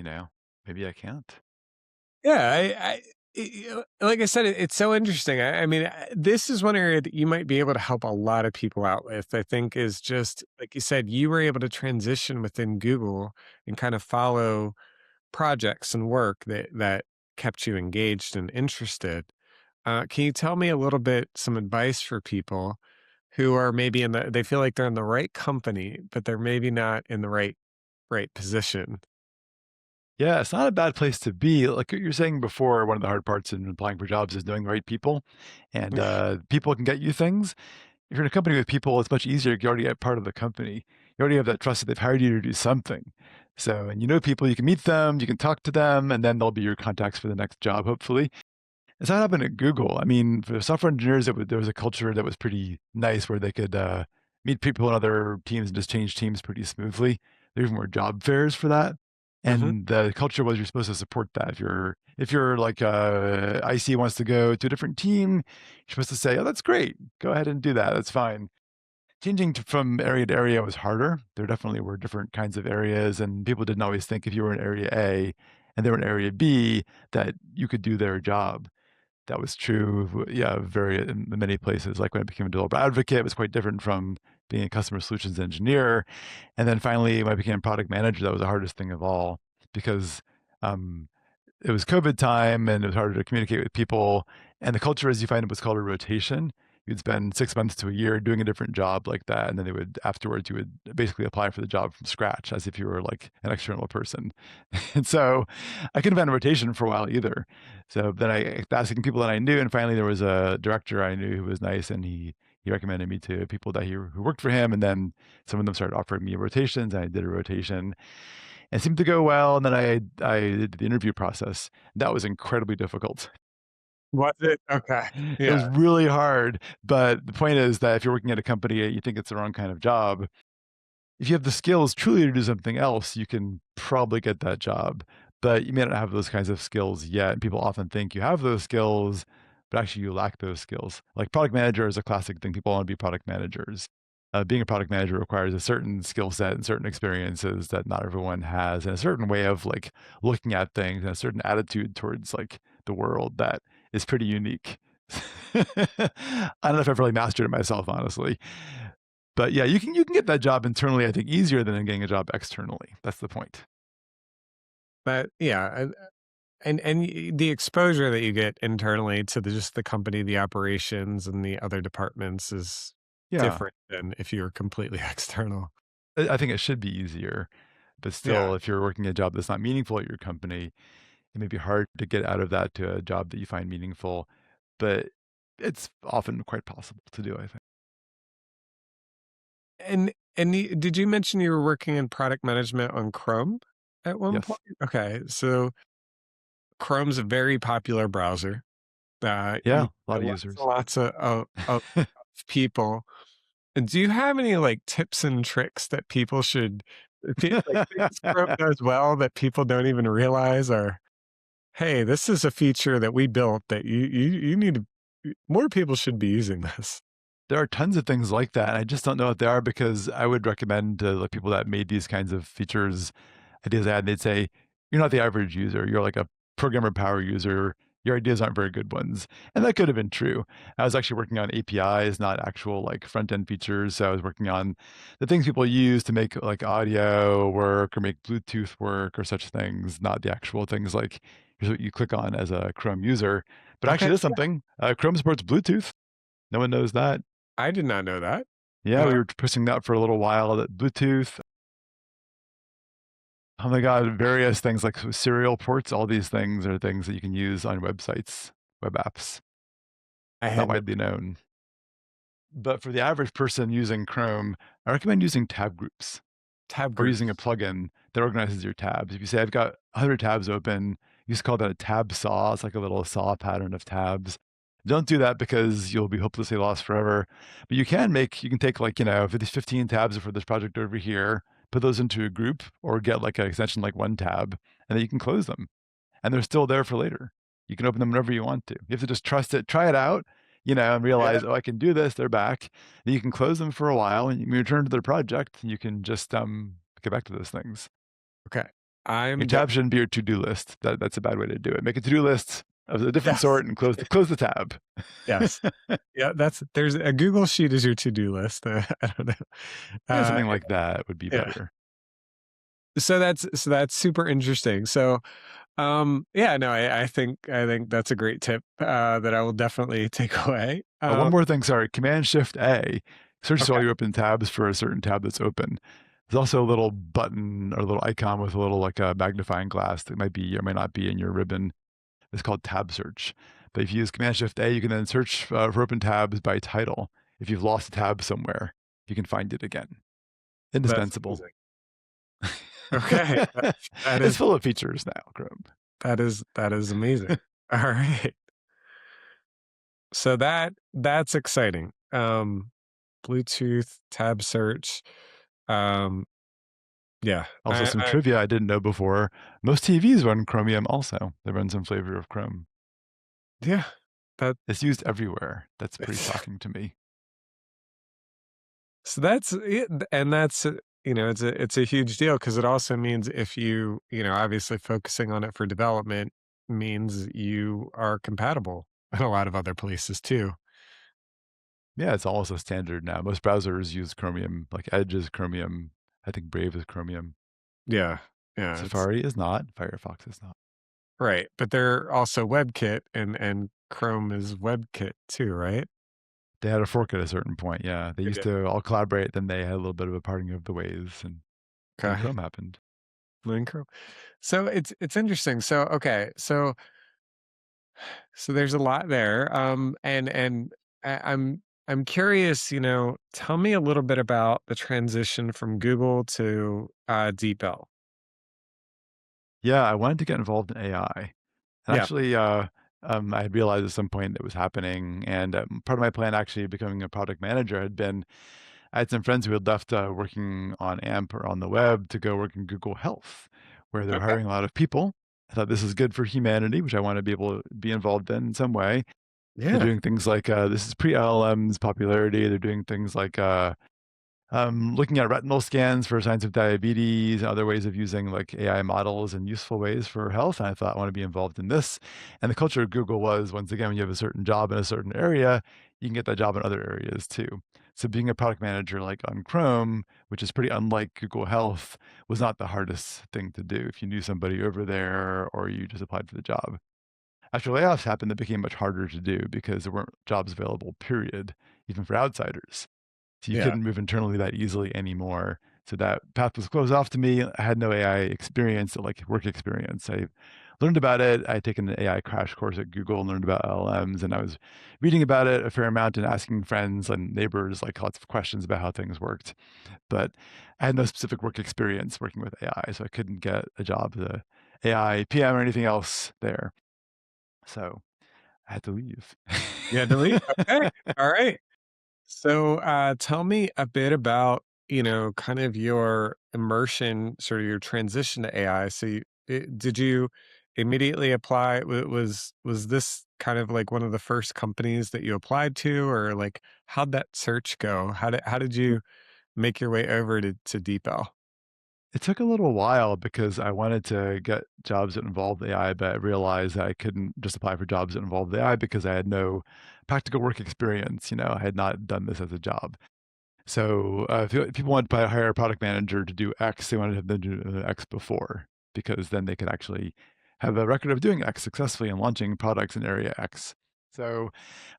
maybe I can't. Yeah, like I said, it's so interesting. I mean, this is one area that you might be able to help a lot of people out with. I think is just like you said, you were able to transition within Google and kind of follow projects and work that kept you engaged and interested. Can you tell me a little bit some advice for people who are maybe they feel like they're in the right company, but they're maybe not in the right position? Yeah, it's not a bad place to be. Like what you were saying before, one of the hard parts in applying for jobs is knowing the right people, and people can get you things. If you're in a company with people, it's much easier. You already get part of the company. You already have that trust that they've hired you to do something. So, and people, you can meet them, you can talk to them, and then they'll be your contacts for the next job, hopefully. It's not happened at Google. I mean, for software engineers, there was a culture that was pretty nice where they could meet people in other teams and just change teams pretty smoothly. There even were job fairs for that, Hmm. and the culture was you're supposed to support that. If you're like IC wants to go to a different team, you're supposed to say, "Oh, that's great. Go ahead and do that. That's fine." Changing from area to area was harder. There definitely were different kinds of areas, and people didn't always think if you were in area A and they were in area B that you could do their job. That was true, yeah, in many places. Like when I became a developer advocate, it was quite different from being a customer solutions engineer. And then finally, when I became product manager, that was the hardest thing of all because um, it was COVID time and it was harder to communicate with people. And the culture, as you find, was called a rotation. You'd spend 6 months to a year doing a different job like that. And then afterwards, you would basically apply for the job from scratch as if you were like an external person. And so I couldn't have been a rotation for a while either. So then I asking people that I knew. And finally, there was a director I knew who was nice. And he recommended me to people who worked for him. And then some of them started offering me rotations. And I did a rotation. It seemed to go well, and then I did the interview process. That was incredibly difficult. Was it? Okay. It was really hard, but the point is that if you're working at a company, you think it's the wrong kind of job. If you have the skills truly to do something else, you can probably get that job, but you may not have those kinds of skills yet. And people often think you have those skills, but actually you lack those skills. Like product manager is a classic thing. People want to be product managers. Being a product manager requires a certain skill set and certain experiences that not everyone has, and a certain way of like looking at things and a certain attitude towards like the world that is pretty unique. I don't know if I've really mastered it myself, honestly. But yeah, you can get that job internally, I think, easier than getting a job externally. That's the point. But yeah, and the exposure that you get internally to just the company, the operations, and the other departments is different than if you're completely external. I think it should be easier, but still, if you're working a job that's not meaningful at your company, it may be hard to get out of that to a job that you find meaningful, but it's often quite possible to do, I think. And did you mention you were working in product management on Chrome at one point? Okay, so Chrome's a very popular browser. Yeah, a lot of users. Lots of people. Do you have any like tips and tricks that people should things Chrome does well that people don't even realize are, hey, this is a feature that we built that you need to, more people should be using this. There are tons of things like that. And I just don't know what they are because I would recommend to the people that made these kinds of features, ideas they'd say, you're not the average user. You're like a programmer power user. Your ideas aren't very good ones. And that could have been true. I was actually working on APIs, not actual like front-end features. So I was working on the things people use to make like audio work or make Bluetooth work or such things, not the actual things like here's what you click on as a Chrome user. But actually there's something. Chrome supports Bluetooth. No one knows that. I did not know that. Yeah, we were pushing that for a little while, that Bluetooth. Oh my God, various things like serial ports, all these things are things that you can use on websites, web apps. Not widely known. But for the average person using Chrome, I recommend using tab groups. Or using a plugin that organizes your tabs. If you say, I've got 100 tabs open, you just call that a tab saw. It's like a little saw pattern of tabs. Don't do that because you'll be hopelessly lost forever. But you can take like, for these 15 tabs for this project over here, put those into a group or get like an extension like one tab, and then you can close them. And they're still there for later. You can open them whenever you want to. You have to just trust it, try it out, and realize, oh, I can do this, they're back. And you can close them for a while, and you return to their project, you can just get back to those things. Okay. Your tab shouldn't be your to-do list. That's a bad way to do it. Make a to-do list of a different sort and close the tab. Yes. Yeah, there's a Google Sheet is your to-do list. I don't know. Something like that would be better. So that's super interesting. So I think that's a great tip that I will definitely take away. One more thing, sorry. Command-Shift-A searches all your open tabs for a certain tab that's open. There's also a little button or a little icon with a little like a magnifying glass that might be or might not be in your ribbon. It's called tab search. But if you use Command-Shift-A, you can then search for open tabs by title. If you've lost a tab somewhere, you can find it again. Indispensable. Okay. It's full of features now, Chrome. That is amazing. All right. So that's exciting. Bluetooth, tab search. Yeah. Also some trivia I didn't know before. Most TVs run Chromium also. They run some flavor of Chrome. Yeah. It's used everywhere. That's pretty shocking to me. So that's it, and that's it's a huge deal because it also means if obviously focusing on it for development means you are compatible in a lot of other places too. Yeah, it's almost a standard now. Most browsers use Chromium, like Edge is Chromium. I think Brave is Chromium. Yeah, yeah, it's Safari is not. Firefox is not. right. But they're also WebKit, and Chrome is WebKit too, right? They had a fork at a certain point. Yeah, they They used did. to all collaborate. Then they had a little bit of a parting of the ways, and then Okay, Chrome happened. then Chrome. So it's interesting. So okay, so there's a lot there. And I'm curious. Tell me a little bit about the transition from Google to DeepL. Yeah, I wanted to get involved in AI. And Yeah. actually, I had realized at some point that was happening. And part of my plan, actually becoming a product manager, had been I had some friends who had left working on AMP or on the web to go work in Google Health, where they're Okay. hiring a lot of people. I thought this is good for humanity, which I want to be able to be involved in some way. They're Yeah. doing things like this is pre LLMs popularity. They're doing things like looking at retinal scans for signs of diabetes, other ways of using like AI models in useful ways for health. And I thought I want to be involved in this. And the culture of Google was, once again, when you have a certain job in a certain area, you can get that job in other areas too. So being a product manager like on Chrome, which is pretty unlike Google Health, was not the hardest thing to do if you knew somebody over there or you just applied for the job. After layoffs happened, it became much harder to do because there weren't jobs available, period, even for outsiders. So you Yeah. couldn't move internally that easily anymore. So that path was closed off to me. I had no AI experience, like work experience. I learned about it. I had taken an AI crash course at Google and learned about LLMs, and I was reading about it a fair amount and asking friends and neighbors like lots of questions about how things worked. But I had no specific work experience working with AI, so I couldn't get a job as a AI PM or anything else there. So I had to leave. Yeah. Delete. Okay. All right. So, tell me a bit about, kind of your immersion, sort of your transition to AI. So, did you immediately apply? Was this kind of like one of the first companies that you applied to, or like how'd that search go? How did you make your way over to DeepL? It took a little while because I wanted to get jobs that involved AI, but I realized that I couldn't just apply for jobs that involved AI because I had no practical work experience. I had not done this as a job. So if people wanted to hire a product manager to do X, they wanted to have them do X before because then they could actually have a record of doing X successfully and launching products in area X. So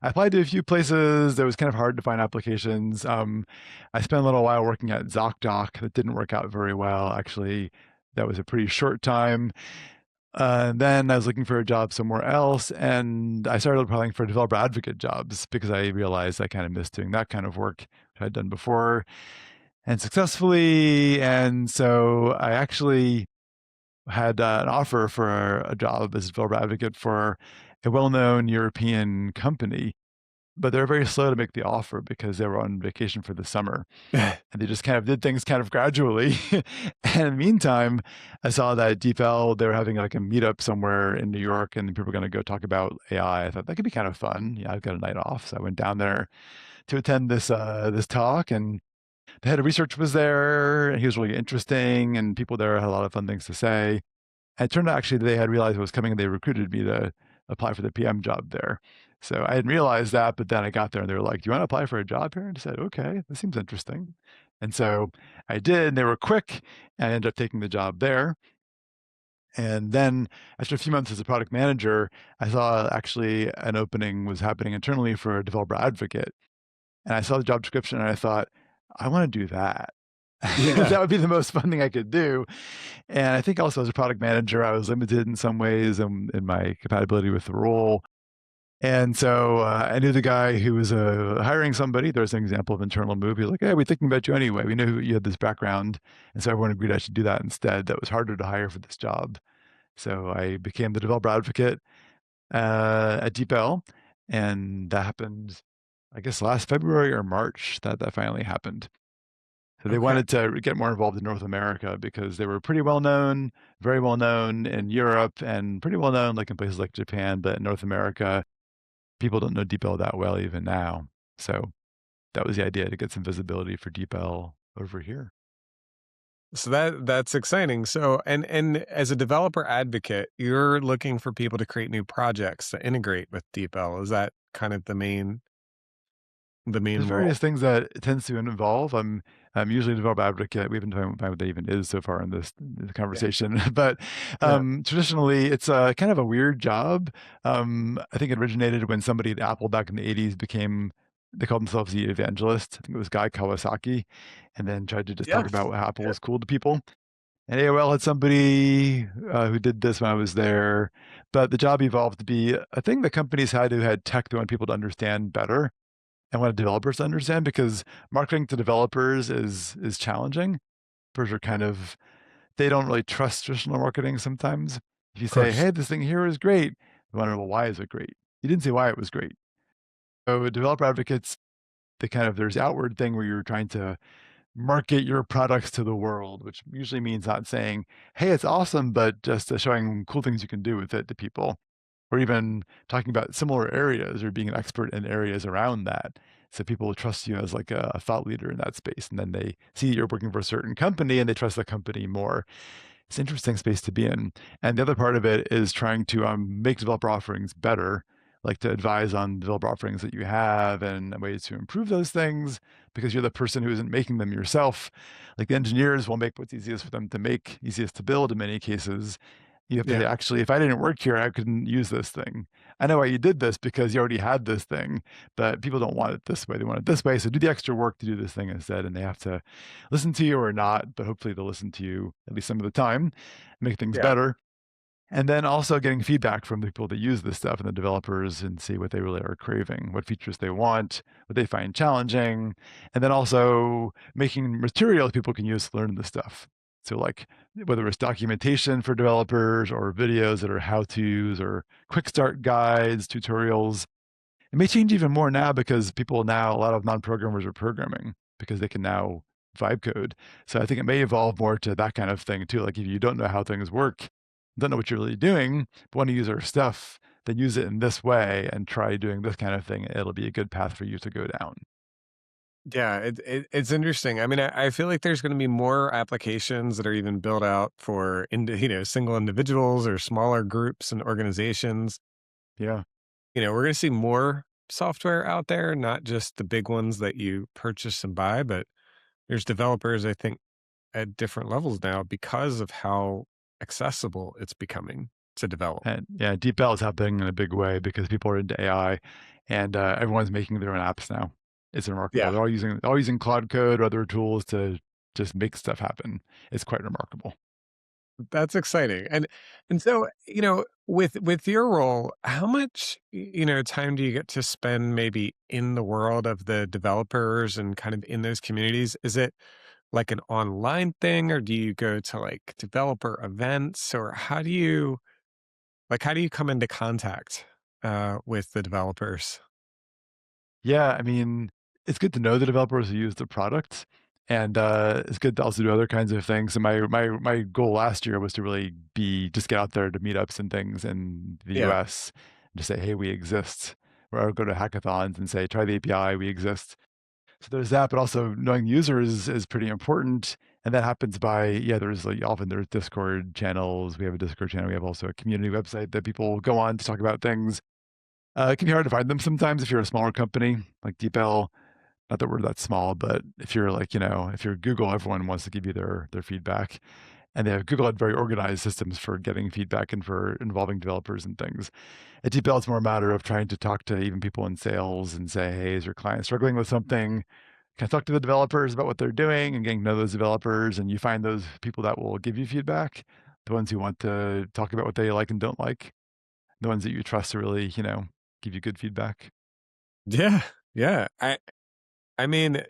I applied to a few places. It was kind of hard to find applications. I spent a little while working at ZocDoc. That didn't work out very well. Actually, that was a pretty short time. Then I was looking for a job somewhere else, and I started applying for developer advocate jobs because I realized I kind of missed doing that kind of work, which I'd done before and successfully. And so I actually had an offer for a job as a developer advocate for a well-known European company, but they're very slow to make the offer because they were on vacation for the summer and they just kind of did things kind of gradually. And in the meantime, I saw that DeepL, they were having like a meetup somewhere in New York and people were going to go talk about AI. I thought that could be kind of fun. Yeah, I've got a night off. So I went down there to attend this talk, and the head of research was there and he was really interesting and people there had a lot of fun things to say. And it turned out actually they had realized what was coming and they recruited me to apply for the PM job there. So I hadn't realized that, but then I got there and they were like, "Do you want to apply for a job here?" And I said, "Okay, this seems interesting." And so I did, and they were quick, and I ended up taking the job there. And then after a few months as a product manager, I saw actually an opening was happening internally for a developer advocate. And I saw the job description and I thought, I want to do that. Yeah. That would be the most fun thing I could do. And I think also as a product manager, I was limited in some ways in my compatibility with the role. And so I knew the guy who was hiring somebody. There's an example of internal move. He was like, "Hey, we're thinking about you anyway. We knew you had this background." And so everyone agreed I should do that instead. That was harder to hire for this job. So I became the developer advocate at DeepL. And that happened, I guess, last February or March that finally happened. So they Okay. wanted to get more involved in North America because they were pretty well known, very well known in Europe and pretty well known like in places like Japan, but in North America, people don't know DeepL that well even now. So that was the idea, to get some visibility for DeepL over here. So that's exciting. So and as a developer advocate, you're looking for people to create new projects to integrate with DeepL. Is that kind of the There's main various role? things that it tends to involve. I'm usually a developer advocate. We haven't defined what that even is so far in this Yeah. conversation, but Yeah. traditionally it's kind of a weird job. I think it originated when somebody at Apple back in the '80s they called themselves the Evangelist. I think it was Guy Kawasaki, and then tried to just talk Yes. about how Apple was cool to people. And AOL had somebody who did this when I was there, but the job evolved to be a thing that companies had tech they want people to understand better and want developers to understand, because marketing to developers is challenging. Developers are kind of, they don't really trust traditional marketing sometimes. If you Of say, course. hey, this thing here is great, they want to know, well, why is it great? You didn't say why it was great. So developer advocates, there's the outward thing where you're trying to market your products to the world, which usually means not saying, hey, it's awesome, but just showing cool things you can do with it to people, or even talking about similar areas or being an expert in areas around that. So people will trust you as like a thought leader in that space. And then they see you're working for a certain company and they trust the company more. It's an interesting space to be in. And the other part of it is trying to make developer offerings better, like to advise on developer offerings that you have and ways to improve those things, because you're the person who isn't making them yourself. Like the engineers will make what's easiest for them to make, easiest to build in many cases. You have to say, Yeah. actually, if I didn't work here, I couldn't use this thing. I know why you did this, because you already had this thing, but people don't want it this way. They want it this way. So do the extra work to do this thing instead. And they have to listen to you or not, but hopefully they'll listen to you at least some of the time, make things Yeah. better. And then also getting feedback from the people that use this stuff and the developers, and see what they really are craving, what features they want, what they find challenging. And then also making materials people can use to learn this stuff. So like whether it's documentation for developers or videos that are how-tos or quick start guides, tutorials. It may change even more now, because a lot of non-programmers are programming because they can now vibe code. So I think it may evolve more to that kind of thing too. Like if you don't know how things work, don't know what you're really doing, but want to use our stuff, then use it in this way and try doing this kind of thing. It'll be a good path for you to go down. Yeah, it's interesting. I mean, I feel like there's going to be more applications that are even built out for single individuals or smaller groups and organizations. Yeah. We're going to see more software out there, not just the big ones that you purchase and buy, but there's developers, I think, at different levels now because of how accessible it's becoming to develop. And yeah, DeepL is happening in a big way because people are into AI, and everyone's making their own apps now. It's remarkable. Yeah, They're all using Cloud Code or other tools to just make stuff happen. It's quite remarkable. that's exciting. And so, with your role, how much, time do you get to spend maybe in the world of the developers and kind of in those communities? Is it like an online thing, or do you go to like developer events, or how do you come into contact with the developers? Yeah, I mean, it's good to know the developers who use the product, and it's good to also do other kinds of things. And my goal last year was to really just get out there to meetups and things in the Yeah. US, and just say, hey, we exist. Or I would go to hackathons and say, try the API, we exist. So there's that, but also knowing the user is pretty important. And that happens by, yeah, there's Discord channels. We have a Discord channel. We have also a community website that people go on to talk about things. It can be hard to find them sometimes if you're a smaller company like DeepL. Not that we're that small, but if you're like, if you're Google, everyone wants to give you their feedback. And Google had very organized systems for getting feedback and for involving developers and things. At DeepL, it's more a matter of trying to talk to even people in sales and say, hey, is your client struggling with something? Can I talk to the developers about what they're doing and getting to know those developers? And you find those people that will give you feedback, the ones who want to talk about what they like and don't like, the ones that you trust to really, give you good feedback. Yeah. Yeah. I mean,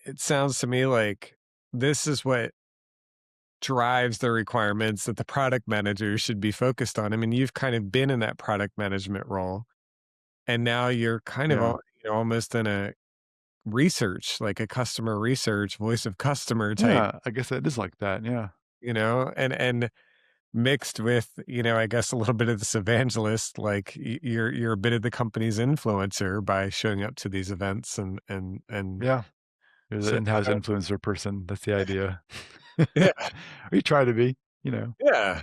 it sounds to me like this is what drives the requirements that the product manager should be focused on. I mean, you've kind of been in that product management role, and now you're kind of Yeah. almost in a research, like a customer research, voice of customer type, Yeah. I guess it is like that. Yeah. and mixed with, I guess a little bit of this evangelist, like you're a bit of the company's influencer by showing up to these events and Yeah. You're the so in-house influencer person. That's the idea. yeah, We try to be, you know. yeah.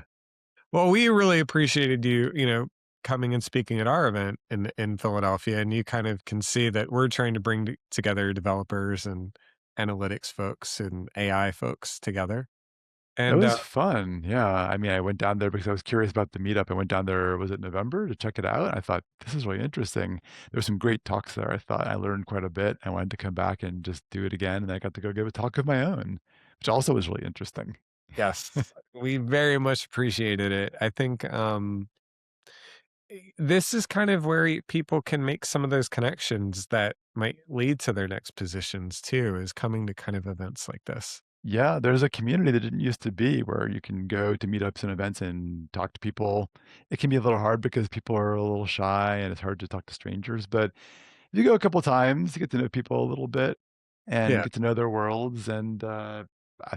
Well, we really appreciated you, coming and speaking at our event in Philadelphia, and you kind of can see that we're trying to bring together developers and analytics folks and AI folks together. It And was fun. Yeah. I mean, I went down there because I was curious about the meetup. I went down there, was it November, to check it out? I thought, this is really interesting. There were some great talks there. I thought I learned quite a bit. I wanted to come back and just do it again. And I got to go give a talk of my own, which also was really interesting. yes, we very much appreciated it. I think this is kind of where people can make some of those connections that might lead to their next positions too, is coming to kind of events like this. Yeah, there's a community that didn't used to be where you can go to meetups and events and talk to people. It can be a little hard because people are a little shy and it's hard to talk to strangers. But if you go a couple times, you get to know people a little bit and Yeah. get to know their worlds. And I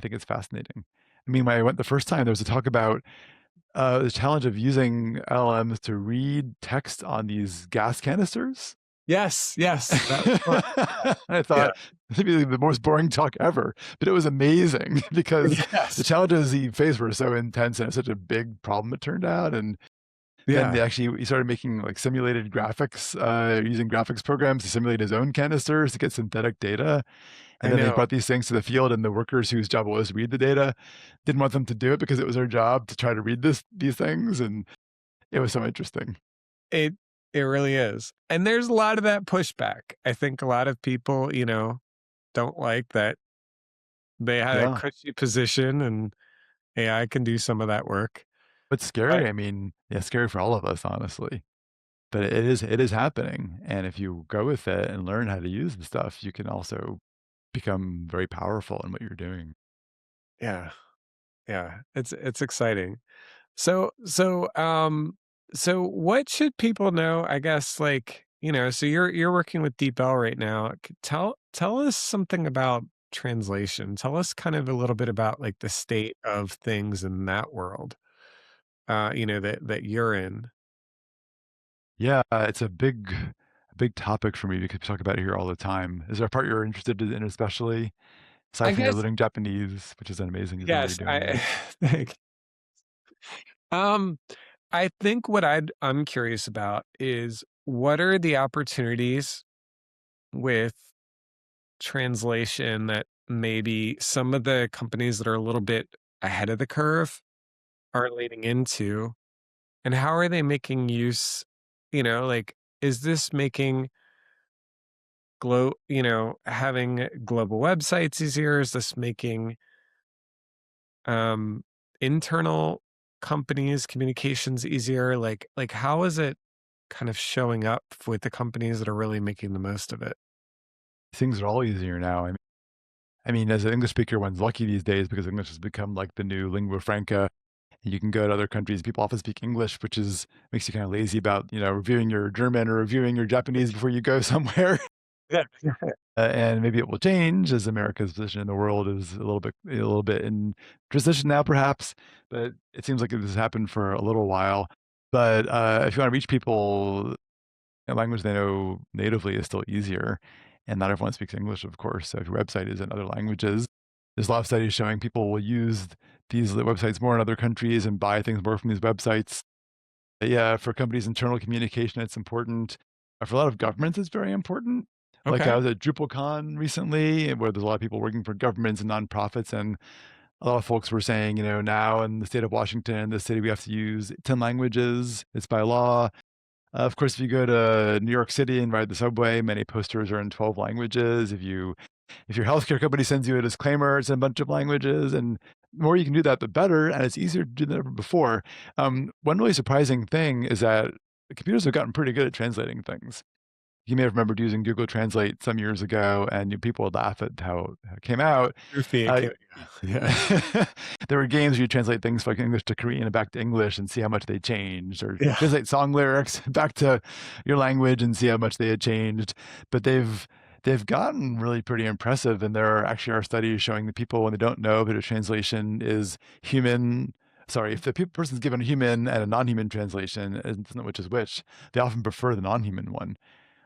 think it's fascinating. I mean, when I went the first time, there was a talk about the challenge of using LLMs to read text on these gas canisters. Yes. That was fun. I thought this would be the most boring talk ever, but it was amazing because Yes. the challenges he faced were so intense and such a big problem it turned out. And then he started making like simulated graphics, using graphics programs to simulate his own canisters to get synthetic data. And I then they know. brought these things to the field, and the workers whose job it was to read the data didn't want them to do it because it was their job to try to read these things. And it was so interesting. It really is. And there's a lot of that pushback. I think a lot of people, don't like that they had a Yeah. cushy position and AI can do some of that work. But scary. I mean, yeah, scary for all of us, honestly. But it is happening. And if you go with it and learn how to use the stuff, you can also become very powerful in what you're doing. Yeah. Yeah. It's exciting. So what should people know? I guess so you're working with DeepL right now. Tell us something about translation. Tell us kind of a little bit about like the state of things in that world. That you're in. Yeah, it's a big topic for me because we talk about it here all the time. Is there a part you're interested in, especially I aside from guess learning Japanese, which is amazing you're already yes. doing that? Think, um I think what I'm curious about is what are the opportunities with translation that maybe some of the companies that are a little bit ahead of the curve are leading into, and how are they making use, is this making having global websites easier? Is this making um internal companies communications easier? Like how is it kind of showing up with the companies that are really making the most of it? Things are all easier now. I mean, as an English speaker, one's lucky these days because English has become like the new lingua franca. You can go to other countries. People often speak English, which makes you kind of lazy about, reviewing your German or reviewing your Japanese before you go somewhere. Yeah. And maybe it will change as America's position in the world is a little bit in transition now, perhaps. But it seems like this has happened for a little while. But if you want to reach people, a language they know natively is still easier. And not everyone speaks English, of course. So if your website is in other languages, there's a lot of studies showing people will use these websites more in other countries and buy things more from these websites. Yeah, for companies' internal communication, it's important. For a lot of governments, it's very important. Like I Okay. was at DrupalCon recently, where there's a lot of people working for governments and nonprofits, and a lot of folks were saying, now in the state of Washington, the city, we have to use 10 languages. It's by law. Of course, if you go to New York City and ride the subway, many posters are in 12 languages. If your healthcare company sends you a disclaimer, it's in a bunch of languages, and the more you can do that, the better, and it's easier to do than ever before. One really surprising thing is that computers have gotten pretty good at translating things. You may have remembered using Google Translate some years ago, and people would laugh at how it came out. Goofy. Uh, Yeah. there were games where you translate things like English to Korean and back to English and see how much they changed, or Yeah. translate song lyrics back to your language and see how much they had changed. But they've gotten really pretty impressive, and there are studies showing that people, when they don't know that a translation is human, sorry, if the person's given a human and a non-human translation, and doesn't know which is which, they often prefer the non-human one,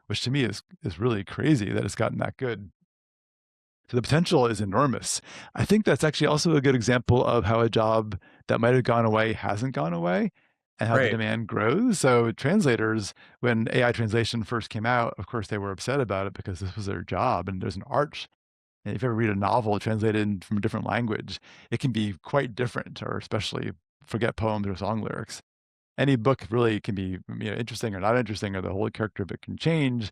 which to me is really crazy that it's gotten that good. So the potential is enormous. I think that's actually also a good example of how a job that might have gone away hasn't gone away and how the Right. demand grows. So translators, when AI translation first came out, of course, they were upset about it because this was their job and there's an art. And if you ever read a novel translated from a different language, it can be quite different, or especially forget poems or song lyrics. Any book really can be interesting or not interesting, or the whole character of it can change.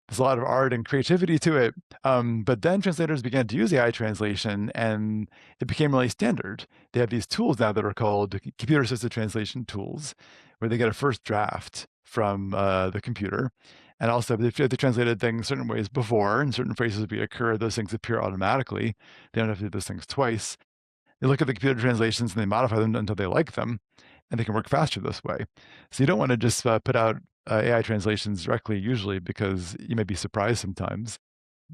There's a lot of art and creativity to it. But then translators began to use AI translation and it became really standard. They have these tools now that are called computer-assisted translation tools, where they get a first draft from the computer. And also, if they translated things certain ways before and certain phrases reoccur, those things appear automatically. They don't have to do those things twice. They look at the computer translations and they modify them until they like them, and they can work faster this way. So you don't want to just put out AI translations directly, usually, because you may be surprised sometimes.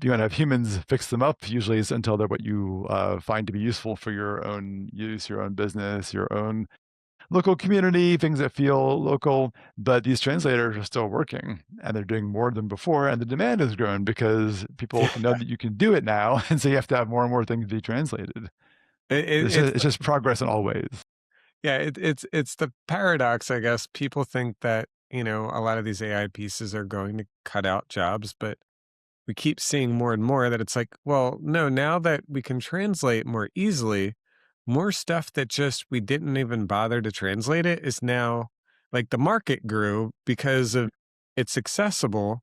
You want to have humans fix them up, usually until they're what you find to be useful for your own use, your own business, your own local community, things that feel local. But these translators are still working and they're doing more than before. And the demand has grown because people can know that you can do it now. And so you have to have more and more things to be translated. It's just progress in all ways. Yeah, it's the paradox, I guess. People think that, a lot of these AI pieces are going to cut out jobs, but we keep seeing more and more that it's like, well, no, now that we can translate more easily, more stuff that just we didn't even bother to translate it is now, like, the market grew because of it's accessible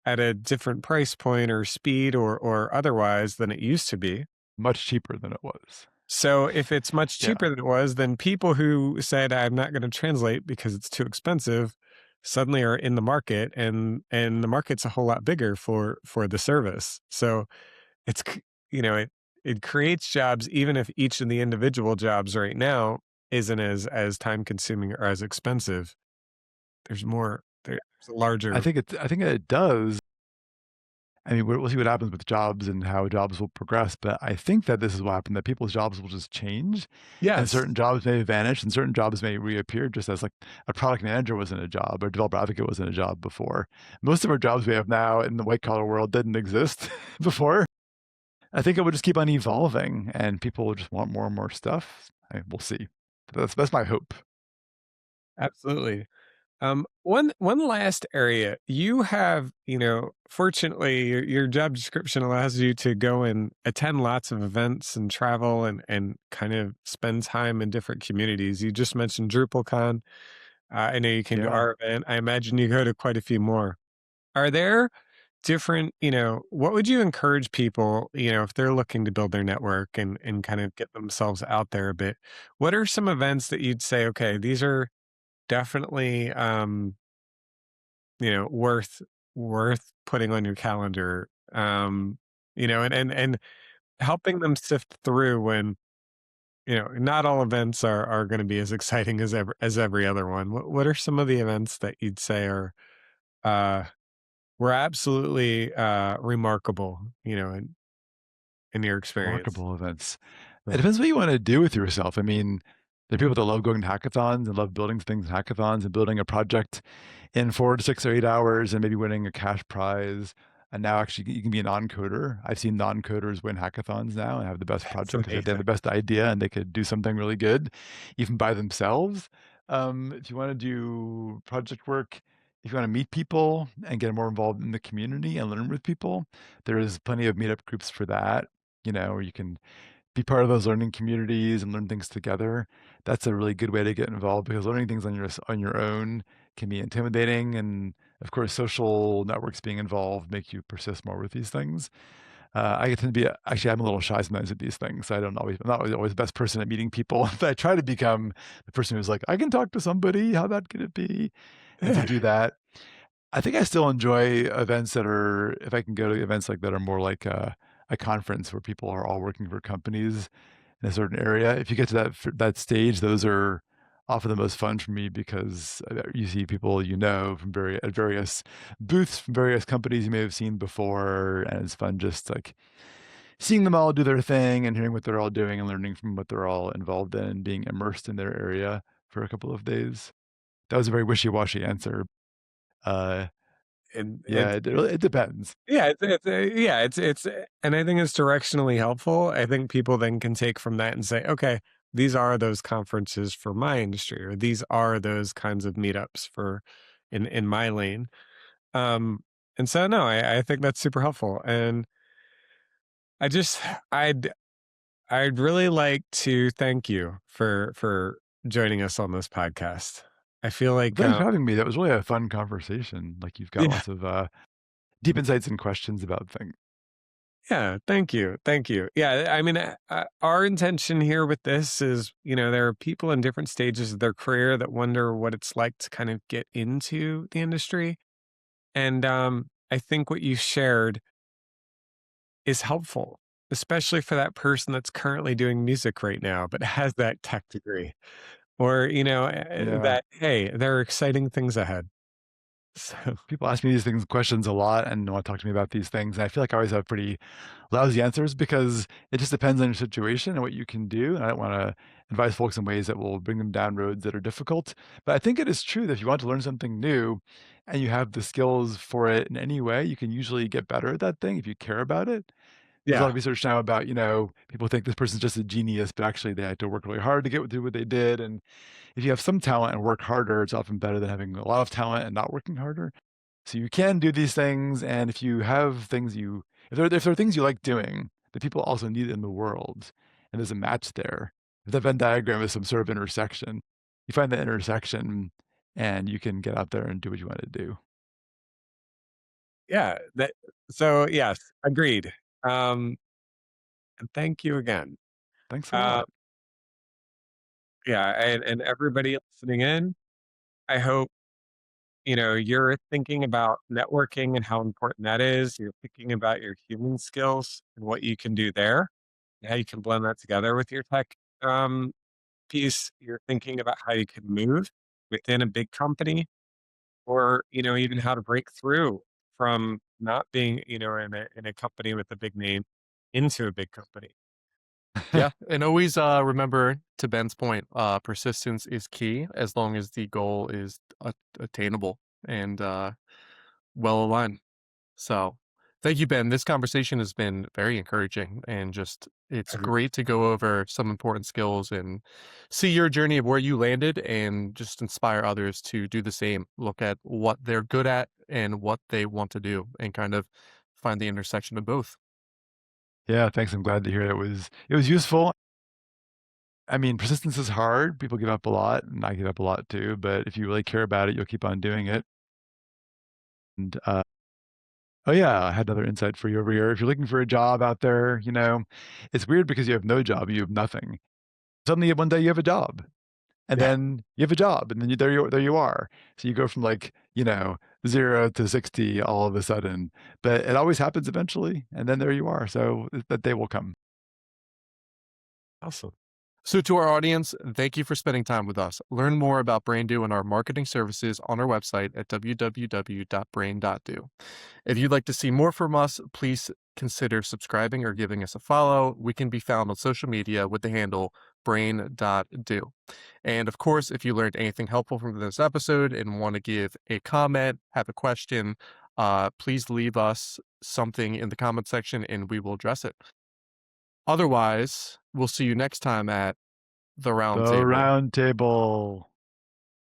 at a different price point or speed or otherwise than it used to be. Much cheaper than it was. So if it's much Yeah. cheaper than it was, then people who said, I'm not going to translate because it's too expensive, suddenly are in the market, and the market's a whole lot bigger for the service. So it's, it creates jobs, even if each of the individual jobs right now isn't as time consuming or as expensive. There's a larger. I think it does. I mean, we'll see what happens with jobs and how jobs will progress, but I think that this is what happened, that people's jobs will just change, and Yes. certain jobs may vanish and certain jobs may reappear, just as like a product manager wasn't a job or a developer advocate wasn't a job before. Most of our jobs we have now in the white collar world didn't exist before. I think it will just keep on evolving and people will just want more and more stuff. We'll see. That's my hope. Absolutely. One last area you have, fortunately your job description allows you to go and attend lots of events and travel and kind of spend time in different communities. You just mentioned DrupalCon. I know you came to Yeah. our event. I imagine you go to quite a few more. Are there different, what would you encourage people, if they're looking to build their network and kind of get themselves out there a bit? What are some events that you'd say, okay, these are definitely, worth putting on your calendar, and helping them sift through when, not all events are going to be as exciting as every other one. What are some of the events that you'd say are, uh, were absolutely, remarkable, in your experience? Remarkable events. It Yeah. depends what you want to do with yourself. I mean, there are people that love going to hackathons and love building things in hackathons and building a project in 4 to 6 or 8 hours and maybe winning a cash prize. And now actually you can be a non-coder. I've seen non-coders win hackathons now and have the best It's project because they have amazing. the best idea and they could do something really good, even by themselves. If you want to do project work, if you want to meet people and get more involved in the community and learn with people, there's plenty of meetup groups for that, where you can be part of those learning communities and learn things together. That's a really good way to get involved because learning things on your own can be intimidating. And of course, social networks being involved make you persist more with these things. I tend to be actually I'm a little shy sometimes at these things. I'm not always the best person at meeting people, but I try to become the person who's like, I can talk to somebody. How bad could it be? And to do that, I think I still enjoy events that are, if I can go to events like that are more like a conference where people are all working for companies in a certain area. If you get to that stage, those are often the most fun for me because you see people from at various booths from various companies you may have seen before, and it's fun just like seeing them all do their thing and hearing what they're all doing and learning from what they're all involved in and being immersed in their area for a couple of days. That was a very wishy-washy answer. Uh, And yeah, it depends. yeah, and I think it's directionally helpful. I think people then can take from that and say, okay, these are those conferences for my industry, or these are those kinds of meetups for in my lane. Um, and so no, I think that's super helpful. And I just I'd I'd really like to thank you for joining us on this podcast. I feel like Thanks for having me. That was really a fun conversation. Like you've got yeah, lots of deep insights and questions about things. yeah, thank you. Thank you. Yeah, I mean, our intention here with this is, there are people in different stages of their career that wonder what it's like to kind of get into the industry. And I think what you shared is helpful, especially for that person that's currently doing music right now, but has that tech degree. Or, Yeah. that, hey, there are exciting things ahead. So, People ask me these questions a lot and want to talk to me about these things. And I feel like I always have pretty lousy answers because it just depends on your situation and what you can do. And I don't want to advise folks in ways that will bring them down roads that are difficult. But I think it is true that if you want to learn something new and you have the skills for it in any way, you can usually get better at that thing if you care about it. There's a lot yeah. of research now about, people think this person's just a genius, but actually they had to work really hard to do what they did. And if you have some talent and work harder, it's often better than having a lot of talent and not working harder. So you can do these things, and if you have if there are things you like doing that people also need in the world, and there's a match there, if the Venn diagram is some sort of intersection, you find the intersection, and you can get out there and do what you want to do. Yeah. So yes, agreed. Um, and thank you again. Thanks a Uh, lot. yeah. And everybody listening in, I hope, you're thinking about networking and how important that is. You're thinking about your human skills and what you can do there, and how you can blend that together with your tech piece. You're thinking about how you can move within a big company, or, even how to break through from not being, in a company with a big name into a big company. Yeah, and always remember, to Ben's point, persistence is key as long as the goal is attainable and well aligned. So, thank you, Ben. This conversation has been very encouraging, and just it's Agree- great to go over some important skills and see your journey of where you landed, and just inspire others to do the same. Look at what they're good at and what they want to do, and kind of find the intersection of both. Yeah, thanks. I'm glad to hear it was useful. I mean, persistence is hard. People give up a lot, and I give up a lot too. But if you really care about it, you'll keep on doing it. And oh yeah, I had another insight for you over here. If you're looking for a job out there, it's weird because you have no job, you have nothing. Suddenly one day you have a job, and Yeah, then you have a job, and then there you are. So you go from like, 0 to 60 all of a sudden. But it always happens eventually, and then there you are. So that day will come. awesome. So, to our audience, thank you for spending time with us. Learn more about Braindo and our marketing services on our website at www.brain.do. If you'd like to see more from us, please consider subscribing or giving us a follow. We can be found on social media with the handle brain.do. And of course, if you learned anything helpful from this episode and want to give a comment, have a question, please leave us something in the comment section and we will address it. Otherwise, we'll see you next time at the The round table. round table.